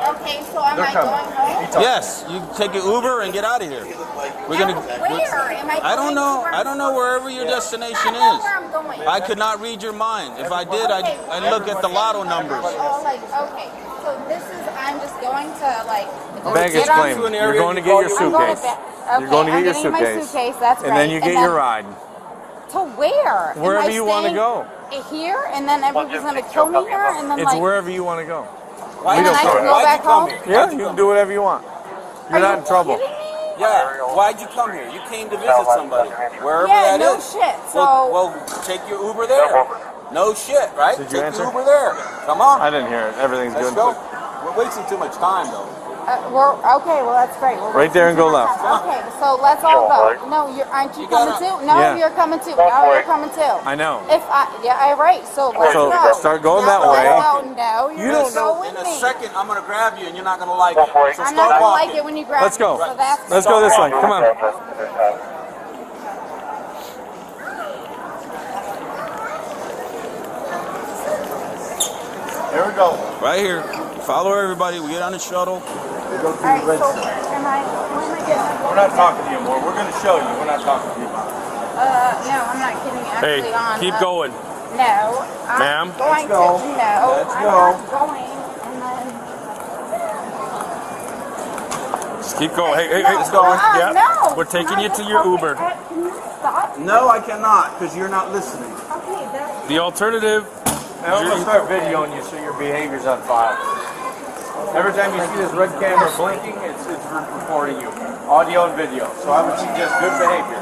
Okay, so am I going home? Yes, you take an Uber and get out of here. We're gonna. Where am I? I don't know. I don't know wherever your destination is. Where I'm going. I could not read your mind. If I did, I'd look at the lotto numbers. Oh, like okay. So this is. I'm just going to like. Baggage claim. You're going to get your suitcase. You're going to get your suitcase. That's and then you get your ride. To where? Wherever you want to go. Here, and then everybody's gonna kill me here, and then It's like. wherever you want to go. And then I can go back home. Yeah, you can do whatever you want. You're not in trouble. Yeah. Why'd you come here? You came to visit somebody. Wherever Yeah, that no is. shit. So. Well, take your Uber there. No shit, right? Did you take answer? your Uber there. Come on. I didn't hear it. Everything's Let's good. go. We're wasting too much time, though. We're okay. Well, that's great. Right there and go left. Okay, so let's all go. No, aren't you coming too? No, Yeah. you're coming too. No, you're coming too. I know. Right. So let's go. Start going that way. No, You don't know. with In a me. second, I'm going to grab you, and you're not going to like it. So I'm start not gonna walking. like it when you grab Let's go. me. So that's Let's go this way. Come on. Here we go. Right here. Follow everybody. We get on the shuttle. We go through the red so sign. am I? Where am I getting? We're not talking to you anymore. We're going to show you. We're not talking to you. No, I'm not kidding. Actually, Hey, on. keep going. No, I'm Ma'am? going Let's go. to. No, Let's I'm go. not going. And then. Just keep going. Hey, No, let's go. Yeah. no. We're taking you to your Uber. Can you stop? No, I cannot, because you're not listening. Okay, that's. The alternative. I'm going to start videoing you so your behavior's on file. Every time you see this red camera blinking, it's recording you. Audio and video. So I would suggest good behavior.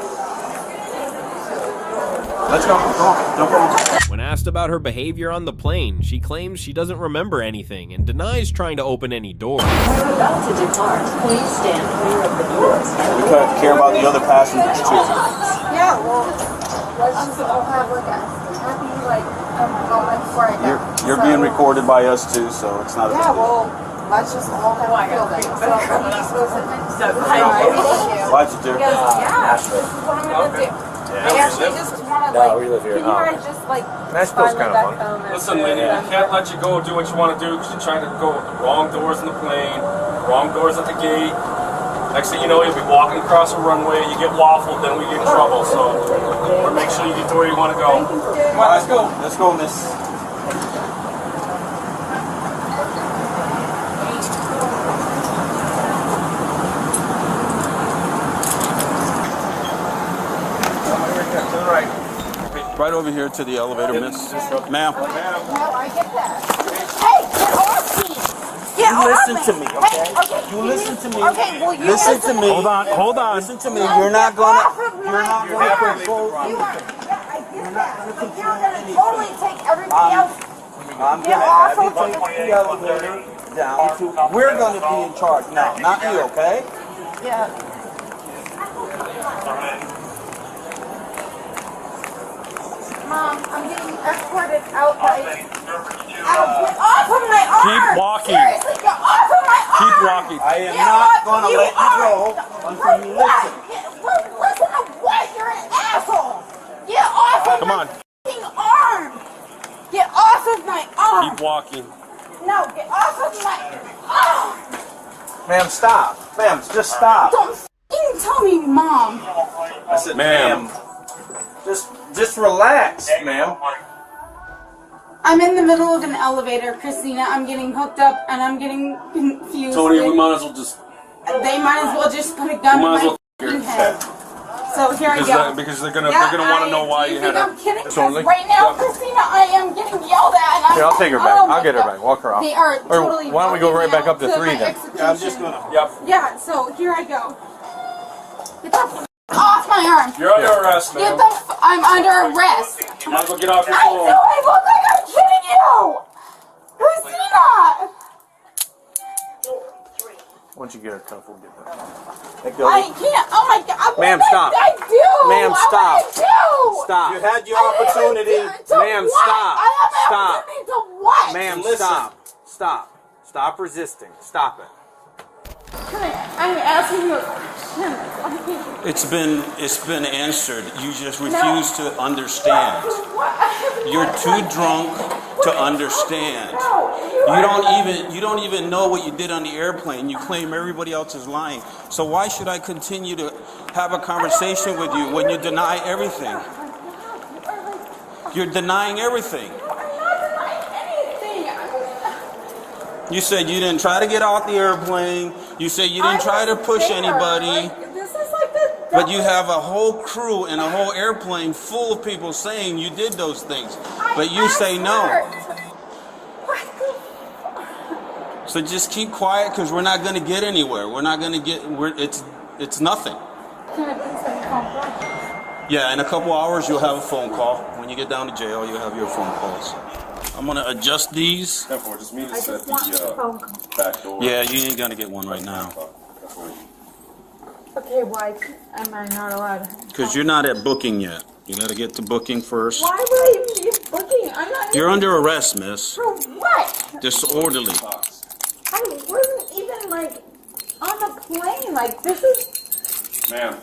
Let's go. Come on. Jump on. When asked about her behavior on the plane, she claims she doesn't remember anything and denies trying to open any doors. We're about to depart. Please stand clear of the doors. We care about the other passengers too. Yeah, well, let's just all have like a happy moment before I die. You're being recorded by us too, so it's not a big Yeah, deal. well, let's just all have a field day. So I'm just supposed to Why'd you do? Yeah, this is what I'm gonna do. I actually just want to we live here. Can you guys just Nashville's kind of fun. Listen, lady, I can't let you go do what you want to do because you're trying to go with the wrong doors in the plane, wrong doors at the gate. Next thing you know, you'll be walking across a runway, you get waffled, then we get in trouble. So, or make sure you get to where you want to go. Come on, let's go. Let's go, miss. Right over here to the elevator, miss. Ma'am. No, I get that. Hey, get off me! Get You off listen me! to me, okay? Hey, okay. You listen to me. Okay, well, you Listen to me. Hold on. Listen to me. You're not gonna control. You are. Yeah, I get that. But you're gonna totally take everybody else. I'm gonna have you take the elevator down to. We're gonna be in charge now, not you, okay? Yeah. Mom, I'm getting escorted out by. Get off of my arm! Keep walking. Seriously, get off of my arm! Keep walking. I am Get not off, gonna you let you go until you listen. Listen to what? You're an asshole! Get off of Come my on. f***ing arm! Get off of my arm! Keep walking. No, get off of my arm! Ma'am, stop. Ma'am, just stop. Don't f***ing tell me, Mom! I said, Ma'am. Just relax, ma'am. I'm in the middle of an elevator, Christina. I'm getting hooked up and I'm getting confused. Tony, we might as well just. They might as well just put a gun We in might as my well f***ing head. So here I go. Because they're gonna want to know why you had I'm a. kidding. 'Cause Totally. right now, Christina, I am getting yelled at. And Here, I'll take her back. Oh my I'll get her God. back. Walk her off. They are totally. Or why don't we go right back up to walking 3 me then? out to my Yeah, I'm just gonna. Yep. Yeah, so here I go. Get the f off my arm. You're under arrest, Get man. the I'm under arrest. You might as well get off your I phone. know I look like I'm kidding you. Christina. Once you get her cuff, we'll get that. I can't. Oh my God. Ma'am, What stop. I do? Ma'am, What stop. would I do? Stop. You had your I didn't opportunity. to Ma'am, what? stop. I have my Stop. opportunity to what? Ma'am, Listen. stop. Stop. Stop resisting. Stop it. I'm asking you a question. It's been answered. You just refuse to understand. You're too drunk to understand. You don't even know what you did on the airplane. You claim everybody else is lying. So why should I continue to have a conversation with you when you deny everything? You're denying everything. You said you didn't try to get off the airplane. You said you didn't try to push anybody. But you have a whole crew and a whole airplane full of people saying you did those things. But you say no. So just keep quiet because we're not going to get anywhere. We're not going to get, it's nothing. Yeah, in a couple hours you'll have a phone call. When you get down to jail, you'll have your phone calls. I'm going to adjust these. Just me to set the back door. Yeah, you ain't going to get one right now. Okay, why am I not allowed? Because you're not at booking yet. You got to get to booking first. Why would I even be booking? I'm not. You're under arrest, miss. For what? Disorderly. I wasn't even like on the plane. Like this is. Ma'am.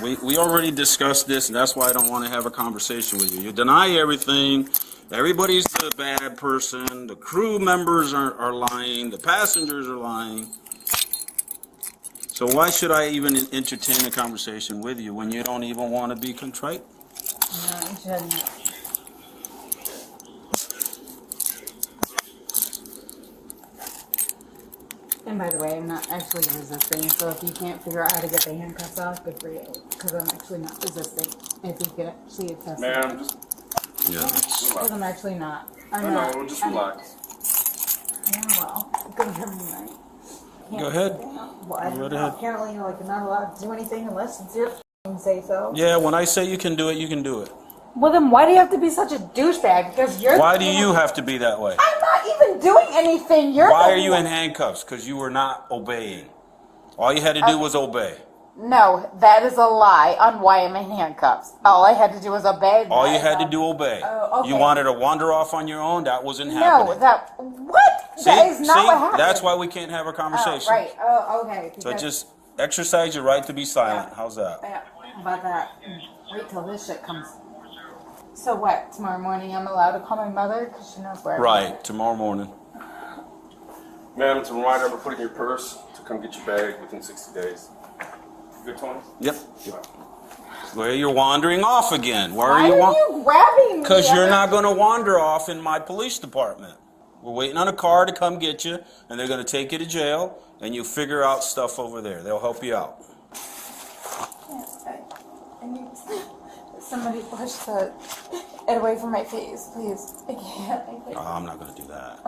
We already discussed this, and that's why I don't want to have a conversation with you. You deny everything. Everybody's a bad person. The crew members are lying. The passengers are lying. So why should I even entertain a conversation with you when you don't even want to be contrite? No, you shouldn't. And by the way, I'm not actually resisting, so if you can't figure out how to get the handcuffs off, good for you. Because I'm actually not resisting. If you can see it, test Ma'am, just yeah. Because I'm actually not. I'm I not. know, just relax. Yeah, well, good for me, right? Go ahead. Well, I Go don't right know. ahead. Apparently, like, I'm not allowed to do anything unless it's your say so. Yeah, when I say you can do it, you can do it. Well, then why do you have to be such a douchebag? Because you're. Why do you have to be that way? I'm not even doing anything. You're. Why are you in handcuffs? Because you were not obeying. All you had to do was obey. No, that is a lie on why I'm in handcuffs. All I had to do was obey. All you had to do obey. Oh, okay. You wanted to wander off on your own. That wasn't No, happening. what? That is not what happened. That's why we can't have our conversation. Oh, right. Oh, okay. So just exercise your right to be silent. Yeah. How's that? Yeah, how about that? Wait till this shit comes. So what? Tomorrow morning I'm allowed to call my mother because she knows where I'm Right. Tomorrow morning. Ma'am, it's a reminder I'm putting your purse to come get your bag within 60 days. Good, Tony? Yep. Where you're wandering off again. Why Why are you grabbing me? Because you're not going to wander off in my police department. We're waiting on a car to come get you, and they're going to take you to jail, and you figure out stuff over there. They'll help you out. I need somebody push it away from my face, please. I can't. Oh, I'm not going to do that.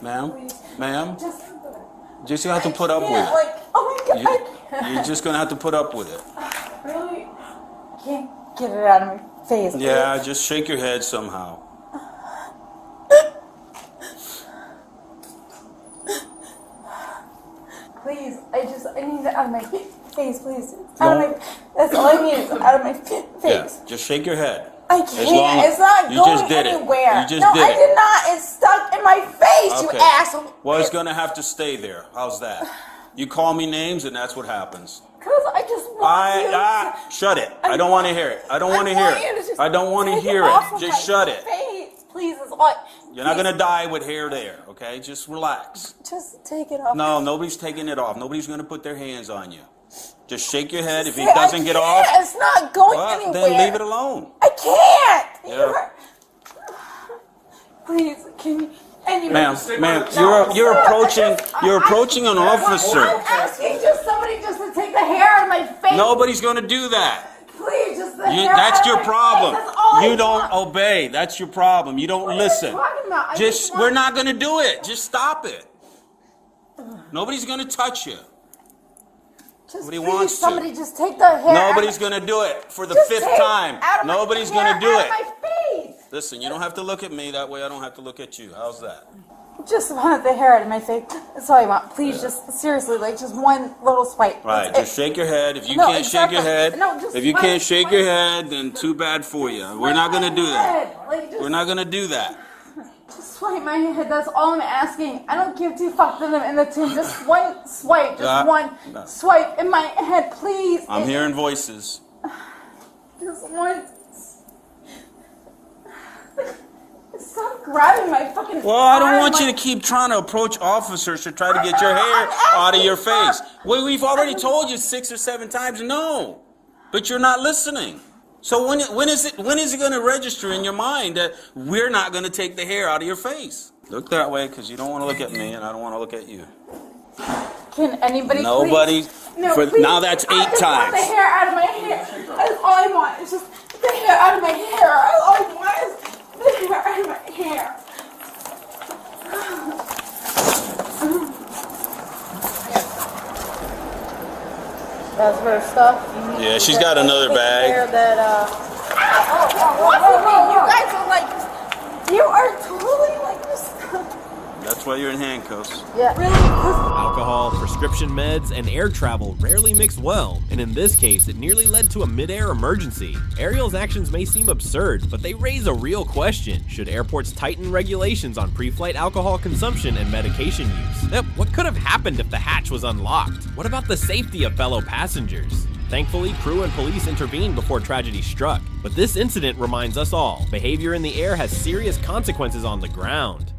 Ma'am? Ma'am? Just you have to put up with it. Like, oh my God. You're just going to have to put up with it. Really? Can't get it out of my face. Yeah, just shake your head somehow. Please, I need it out of my face, please. Out of my, that's all I need is out of my face. Yeah, just shake your head. I can't. It's not you going just did anywhere. It. You just no, did I it. did not. It's stuck in my face, Okay. you asshole. Well, it's going to have to stay there. How's that? You call me names, and that's what happens. Because I just want you to... Shut it. I don't want to hear it. I don't want to hear it. I don't want to hear it. Just shut it. Face, please, it's all... You're not going to die with hair there, okay? Just relax. Just take it off. No, nobody's taking it off. Nobody's going to put their hands on you. Just shake your head. If it I doesn't get off, can't. It's not going well, anywhere. then leave it alone. I can't. Yeah. Please, can you... Ma'am, you're approaching an officer. I'm asking just somebody just to take the hair out of my face. Nobody's going to do that. Please, just the hair out That's of your my problem. face. That's all I You don't want. obey. That's your problem. You don't What listen. are you talking about? I Just did we're not- not going to do it. Just stop it. Nobody's going to touch you. Just Nobody please, wants to. somebody just take the hair. Nobody's going to do it for the Just fifth take time. out of my Nobody's hair going to do out it. of my face. Listen, you don't have to look at me. That way I don't have to look at you. How's that? Just want the hair out of my face. That's all I want. Please, just seriously, like just one little swipe. Right, That's just shake your head. If you No, can't shake your exactly. head, No, just if you swipe, can't shake swipe. your head, then too bad for you. We're not going to do that. Head. Like, just, We're not going to do that. just swipe my head. That's all I'm asking. I don't give two fucks in the tin. Just one swipe. Just one swipe in my head, please. I'm hearing voices. Just one. Stop grabbing my fucking. Well, I don't arm, want you like- to keep trying to approach officers to try to get your hair out of your face. Well, we've already told you 6 or 7 times no, but you're not listening. So when is it going to register in your mind that we're not going to take the hair out of your face? Look that way because you don't want to look at me and I don't want to look at you. Can anybody? Nobody. Please? No, for, please. now that's 8 I just times. want the hair out of my hair. That's all I want. It's just the hair out of my hair. All I want is the hair out of my hair. That's her stuff. Yeah, she's got another bag. Hair that, you guys are like, you are totally like this. That's why you're in handcuffs. Yeah. Really? Alcohol, prescription meds, and air travel rarely mix well, and in this case, it nearly led to a mid-air emergency. Ariel's actions may seem absurd, but they raise a real question. Should airports tighten regulations on pre-flight alcohol consumption and medication use? What could have happened if the hatch was unlocked? What about the safety of fellow passengers? Thankfully, crew and police intervened before tragedy struck, but this incident reminds us all, behavior in the air has serious consequences on the ground.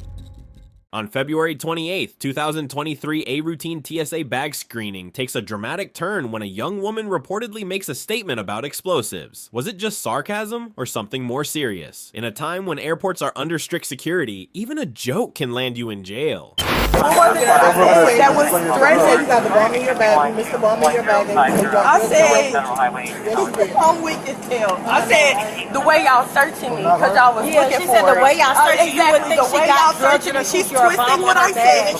On February 28, 2023, a routine TSA bag screening takes a dramatic turn when a young woman reportedly makes a statement about explosives. Was it just sarcasm or something more serious? In a time when airports are under strict security, even a joke can land you in jail. That was threatening. You got the bomb in your bag. You missed the bomb in your bag. I said, we can tell. I said, the way y'all searching me, because y'all was looking for it. She said the way y'all searching you would think she got searching me. She's twisting what I said.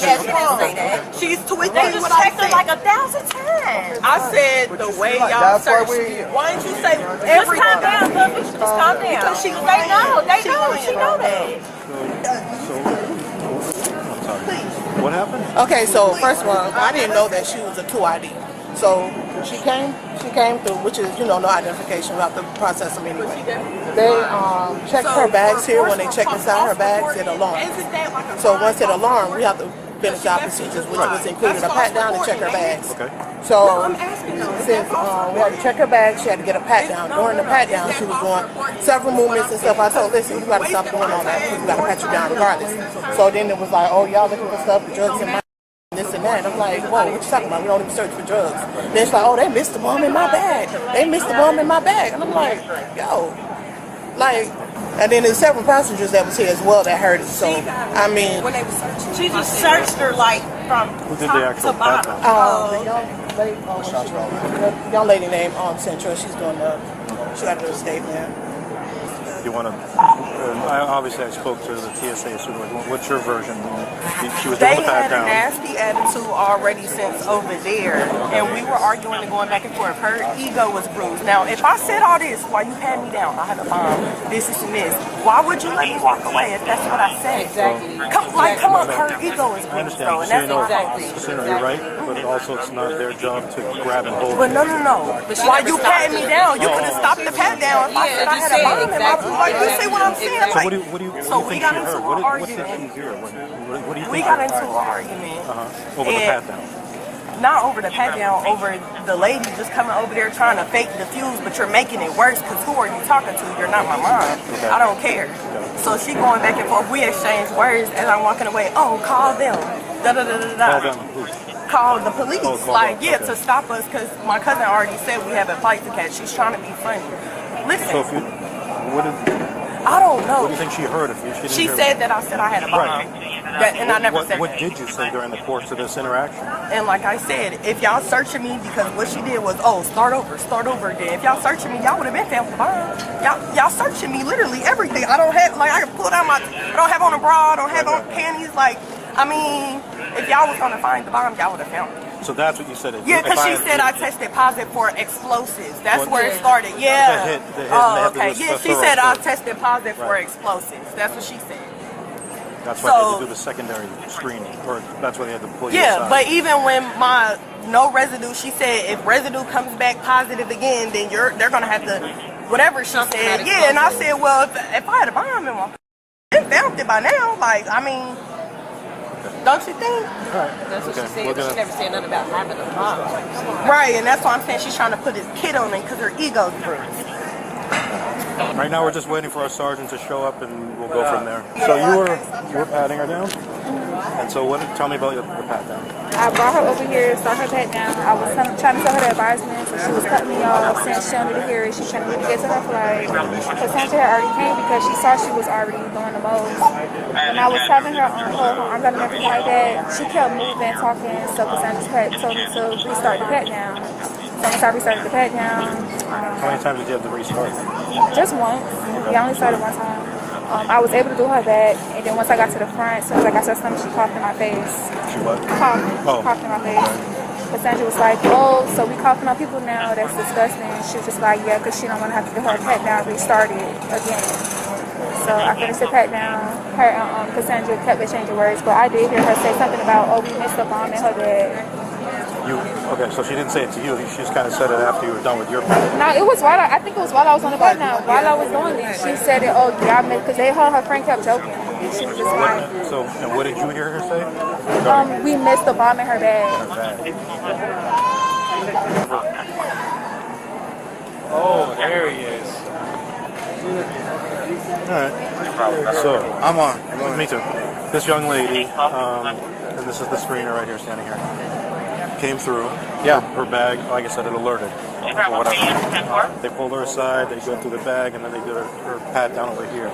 She's twisting what I said. Like 1,000 times. I said the way y'all searching me. Why didn't you say everything? Just calm down, Buffy. Just calm down. Because she They know. She know that. What happened? Okay, so first of all, I didn't know that she was a 2ID. So she came through, which is, no identification. We have to process them anyway. They checked her bags here. When they check inside her bags, it alarmed. So once it alarmed, we have to finish our procedures, which was included a pat down and check her bags. Okay. So since we had to check her bags, she had to get a pat down. During the pat down, she was doing several movements and stuff. I told, listen, you got to stop doing all that because we got to pat you down regardless. So then it was like, oh, y'all looking for stuff, the drugs in my this and that. I'm like, whoa, what you talking about? We don't even search for drugs. Then it's like, oh, they missed the bomb in my bag. They missed the bomb in my bag. And I'm like, yo, like, and then there's several passengers that was here as well that heard it. So, I mean, when they were searching, She just searched her like from top to bottom. The young lady named Central. She's doing she got to do a statement. You want to? Obviously, I spoke to the TSA. So, what's your version? She was They doing the pat had a down. nasty attitude already since over there, and we were arguing and going back and forth. Her ego was bruised. Now, if I said all this while you pat me down, I had a bomb, this and this, why would you let me walk away if that's what I said? Exactly. Come on, her ego is bruised, though, and that's exactly. You're right, but also it's not their job to grab and hold. But no. While you patting me down, you could have stopped the pat down if I said I had a bomb in my room. Like, you see what I'm saying? So what do you think she heard? What did she hear? What do you think? We got into an argument. Over the pat down. Not over the pat down, over the lady just coming over there trying to fake the fuse, but you're making it worse because who are you talking to? You're not my mom. Okay. I don't care. Okay. So she going back and forth. We exchange words as I'm walking away. Oh, call them. Call them. Call the police. To stop us because my cousin already said we have a fight to catch. She's trying to be funny. Listen. So I don't know. What do you think she heard? She said that I said I had a bomb. And I never said What that. did you say during the course of this interaction? And like I said, if y'all searching me, because what she did was, start over again. If y'all searching me, y'all would have been found the bomb. Y'all searching me, literally everything. I don't have, I can pull down I don't have on a bra, I don't have on panties. If y'all was gonna find the bomb, y'all would have found it. So that's what you said. Yeah, because she said I tested positive for explosives. That's where it started. Yeah. Okay. Yeah, she said I tested positive for explosives. That's what she said. That's why they had to do the secondary screening, or that's why they had to pull you aside. But even when my no residue, she said if residue comes back positive again, then they're gonna have to, whatever she said. Yeah, and I said, well, if I had a bomb in my, they found it by now. Don't you think? That's what she said. She never said nothing about having a bomb. Right, and that's why I'm saying she's trying to put his kid on it because her ego's bruised. Right now, we're just waiting for our sergeant to show up, and we'll go from there. So you were patting her down, and so tell me about your pat down. I brought her over here to start her pat down. I was trying to tell her the advisement, so she was cutting me off, saying she don't need to hear it. She's trying to get to her flight. Cassandra had already came because she saw she was already doing the most. And I was having her on her arm and everything like that. She kept moving, talking, so Cassandra told me to restart the pat down. So once I restarted the pat down. How many times did you have to restart? Just once. We only started one time. I was able to do her back, and then once I got to the front, as soon as I got to her stomach, she coughed in my face. She what? Coughed in my face. Cassandra was like, so we coughing on people now, that's disgusting. She was just like, yeah, because she don't want to have to do her pat down restarted again. So I finished the pat down. Her Cassandra kept changing words, but I did hear her say something about, we missed the bomb in her bag. Okay, so she didn't say it to you. She just kind of said it after you were done with your part. No, it was I think it was while I was on the bed now. While I was doing it, she said it, because her friend kept joking. She was just like... So, and what did you hear her say? We missed the bomb in her bag. Oh, there he is. Alright. So, I'm on. Me too. This young lady, and this is the screener right here standing here, came through. Yeah. Her bag, like I said, it alerted. Or whatever. They pulled her aside, they go through the bag, and then they did her pat down over here.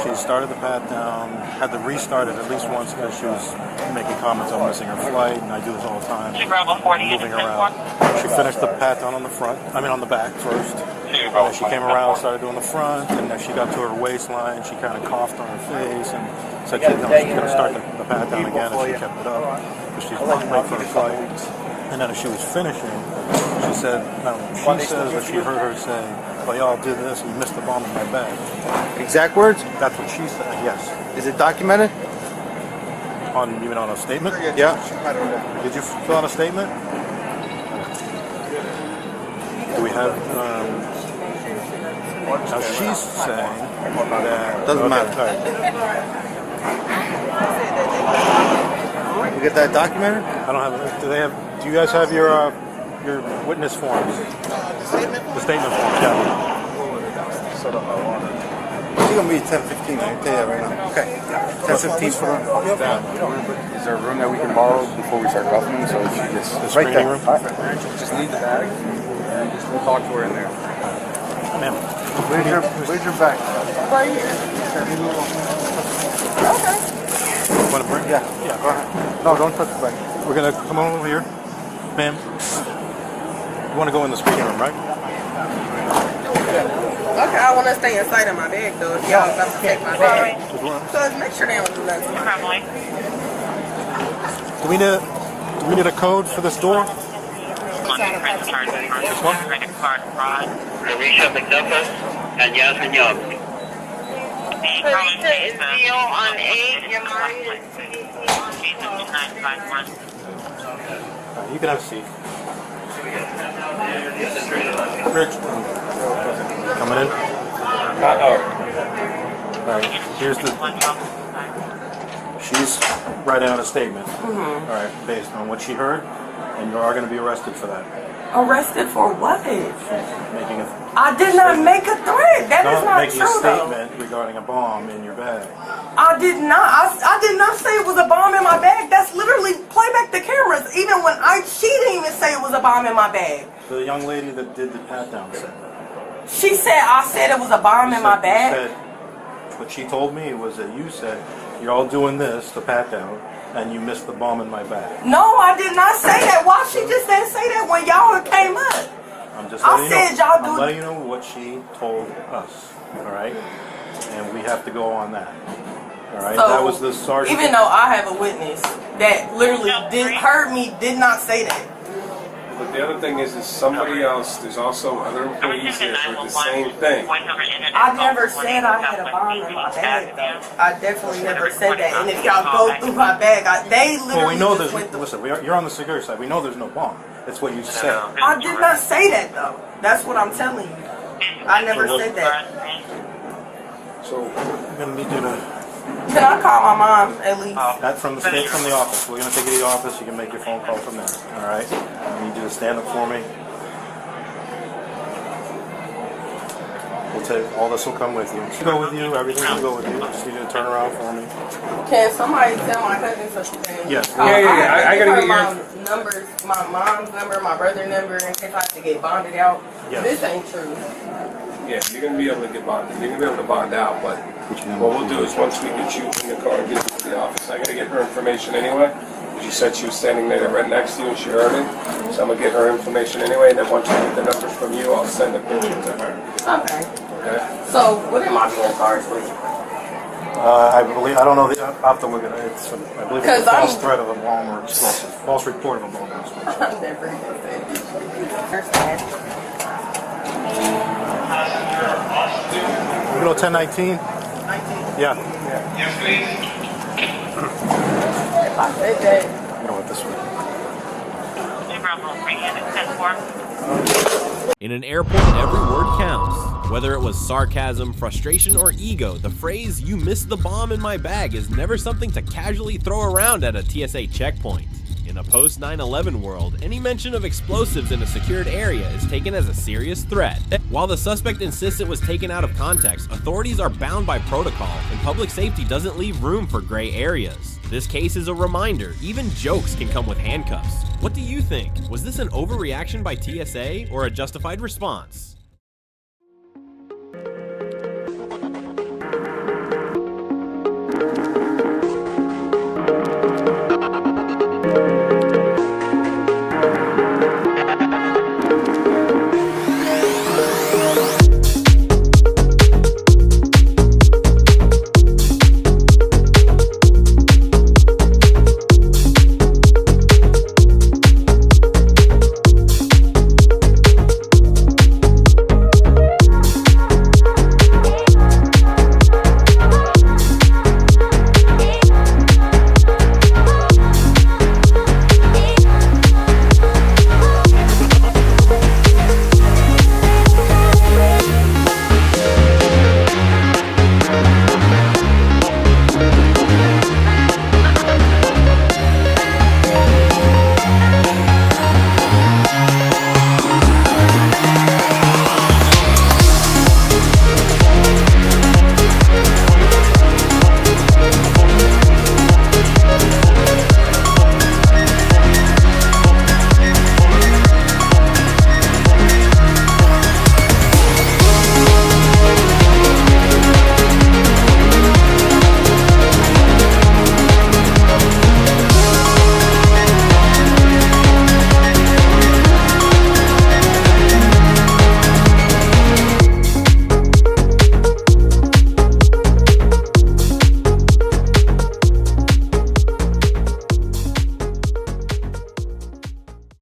She started the pat down, had to restart it at least once because she was making comments on missing her flight, and I do this all the time, moving around. She finished the pat down on the front, on the back first. And then she came around, started doing the front, and then she got to her waistline. She kind of coughed on her face and said she's going to start the pat down again, and she kept it up because she's late for her flight. And then as she was finishing, she said, she says that she heard her say, well, y'all did this, you missed the bomb in my bag. Exact words? That's what she said, yes. Is it documented? Even on a statement? Yeah. Did you fill out a statement? Do we have, now she's saying that... Doesn't matter. You get that documented? I don't have, do you guys have your witness forms? The statement forms, yeah. It's going to be 10:15, I can tell you right now. Okay. 10:15 for Is there a room that we can borrow before we start cuffing? So she just right there. Room? Just leave the bag and we'll talk to her in there. Ma'am. Where's your bag? Right here. Okay. Want to bring? Yeah, go ahead. No, don't touch the bag. We're going to come over here. Ma'am, you want to go in the screening room, right? Okay, I want to stay inside of my bag though. If y'all about to take my bag, so make sure they don't do that to me. Do we need a code for this door? This one? Risha McDuffie and Yasmin Young. Teresa is Neil on 8. You can have a seat. Rich, coming in. Alright, here's she's writing out a statement. Alright, based on what she heard, and you are going to be arrested for that. Arrested for what? Making a I did not make a threat. That is not making true, a statement regarding a bomb in your bag. I did not. I did not say it was a bomb in my bag. That's literally play back the cameras. Even when she didn't even say it was a bomb in my bag. The young lady that did the pat down said that. She said I said it was a bomb in my bag. Said, what she told me was that you said you're all doing this, the pat down, and you missed the bomb in my bag. No, I did not say that. Why she just didn't say that when y'all came up? I'm just I said y'all do. I'm letting you know what she told us. All right, and we have to go on that. All right, So, that was the sergeant. Even though I have a witness that literally heard me, did not say that. But the other thing is somebody else, there's also other employees there for the same thing. I never said I had a bomb in my bag, though. I definitely never said that. And if y'all go through my bag, they literally Well, we know just there's. Listen, you're on the security side. We know there's no bomb. That's what you said. I did not say that, though. That's what I'm telling you. I never said that. So I'm gonna need you to. Can I call my mom at least? That from the office. We're gonna take you to the office. You can make your phone call from there. All right. I need you to stand up for me. We'll take all this will come with you. Go with you. Everything will go with you. Just need you to turn around for me. Can somebody tell my cousin something? Yes. I gotta get my numbers, my mom's number, my brother's number, in case I have to get bonded out. Yes. This ain't true. Yeah, you're going to be able to get bonded. You're going to be able to bond out, but what we'll do is once we get you in the car and get you to the office, I got to get her information anyway. She said she was standing there right next to you and she heard it. So I'm going to get her information anyway, and then once I get the numbers from you, I'll send a picture to her. Okay. Okay? So, what am I being charged with? I believe. I don't know. I have to look at it. I believe it's a false threat of a bomb or explosive. False report of a bomb or explosive. I'm never going to say it. We go 1019. 19? Yeah. Yes, please. If I said that. You know what this one. In an airport, every word counts. Whether it was sarcasm, frustration, or ego, the phrase, "you missed the bomb in my bag," is never something to casually throw around at a TSA checkpoint. In a post-9/11 world, any mention of explosives in a secured area is taken as a serious threat. While the suspect insists it was taken out of context, authorities are bound by protocol, and public safety doesn't leave room for gray areas. This case is a reminder, even jokes can come with handcuffs. What do you think? Was this an overreaction by TSA or a justified response?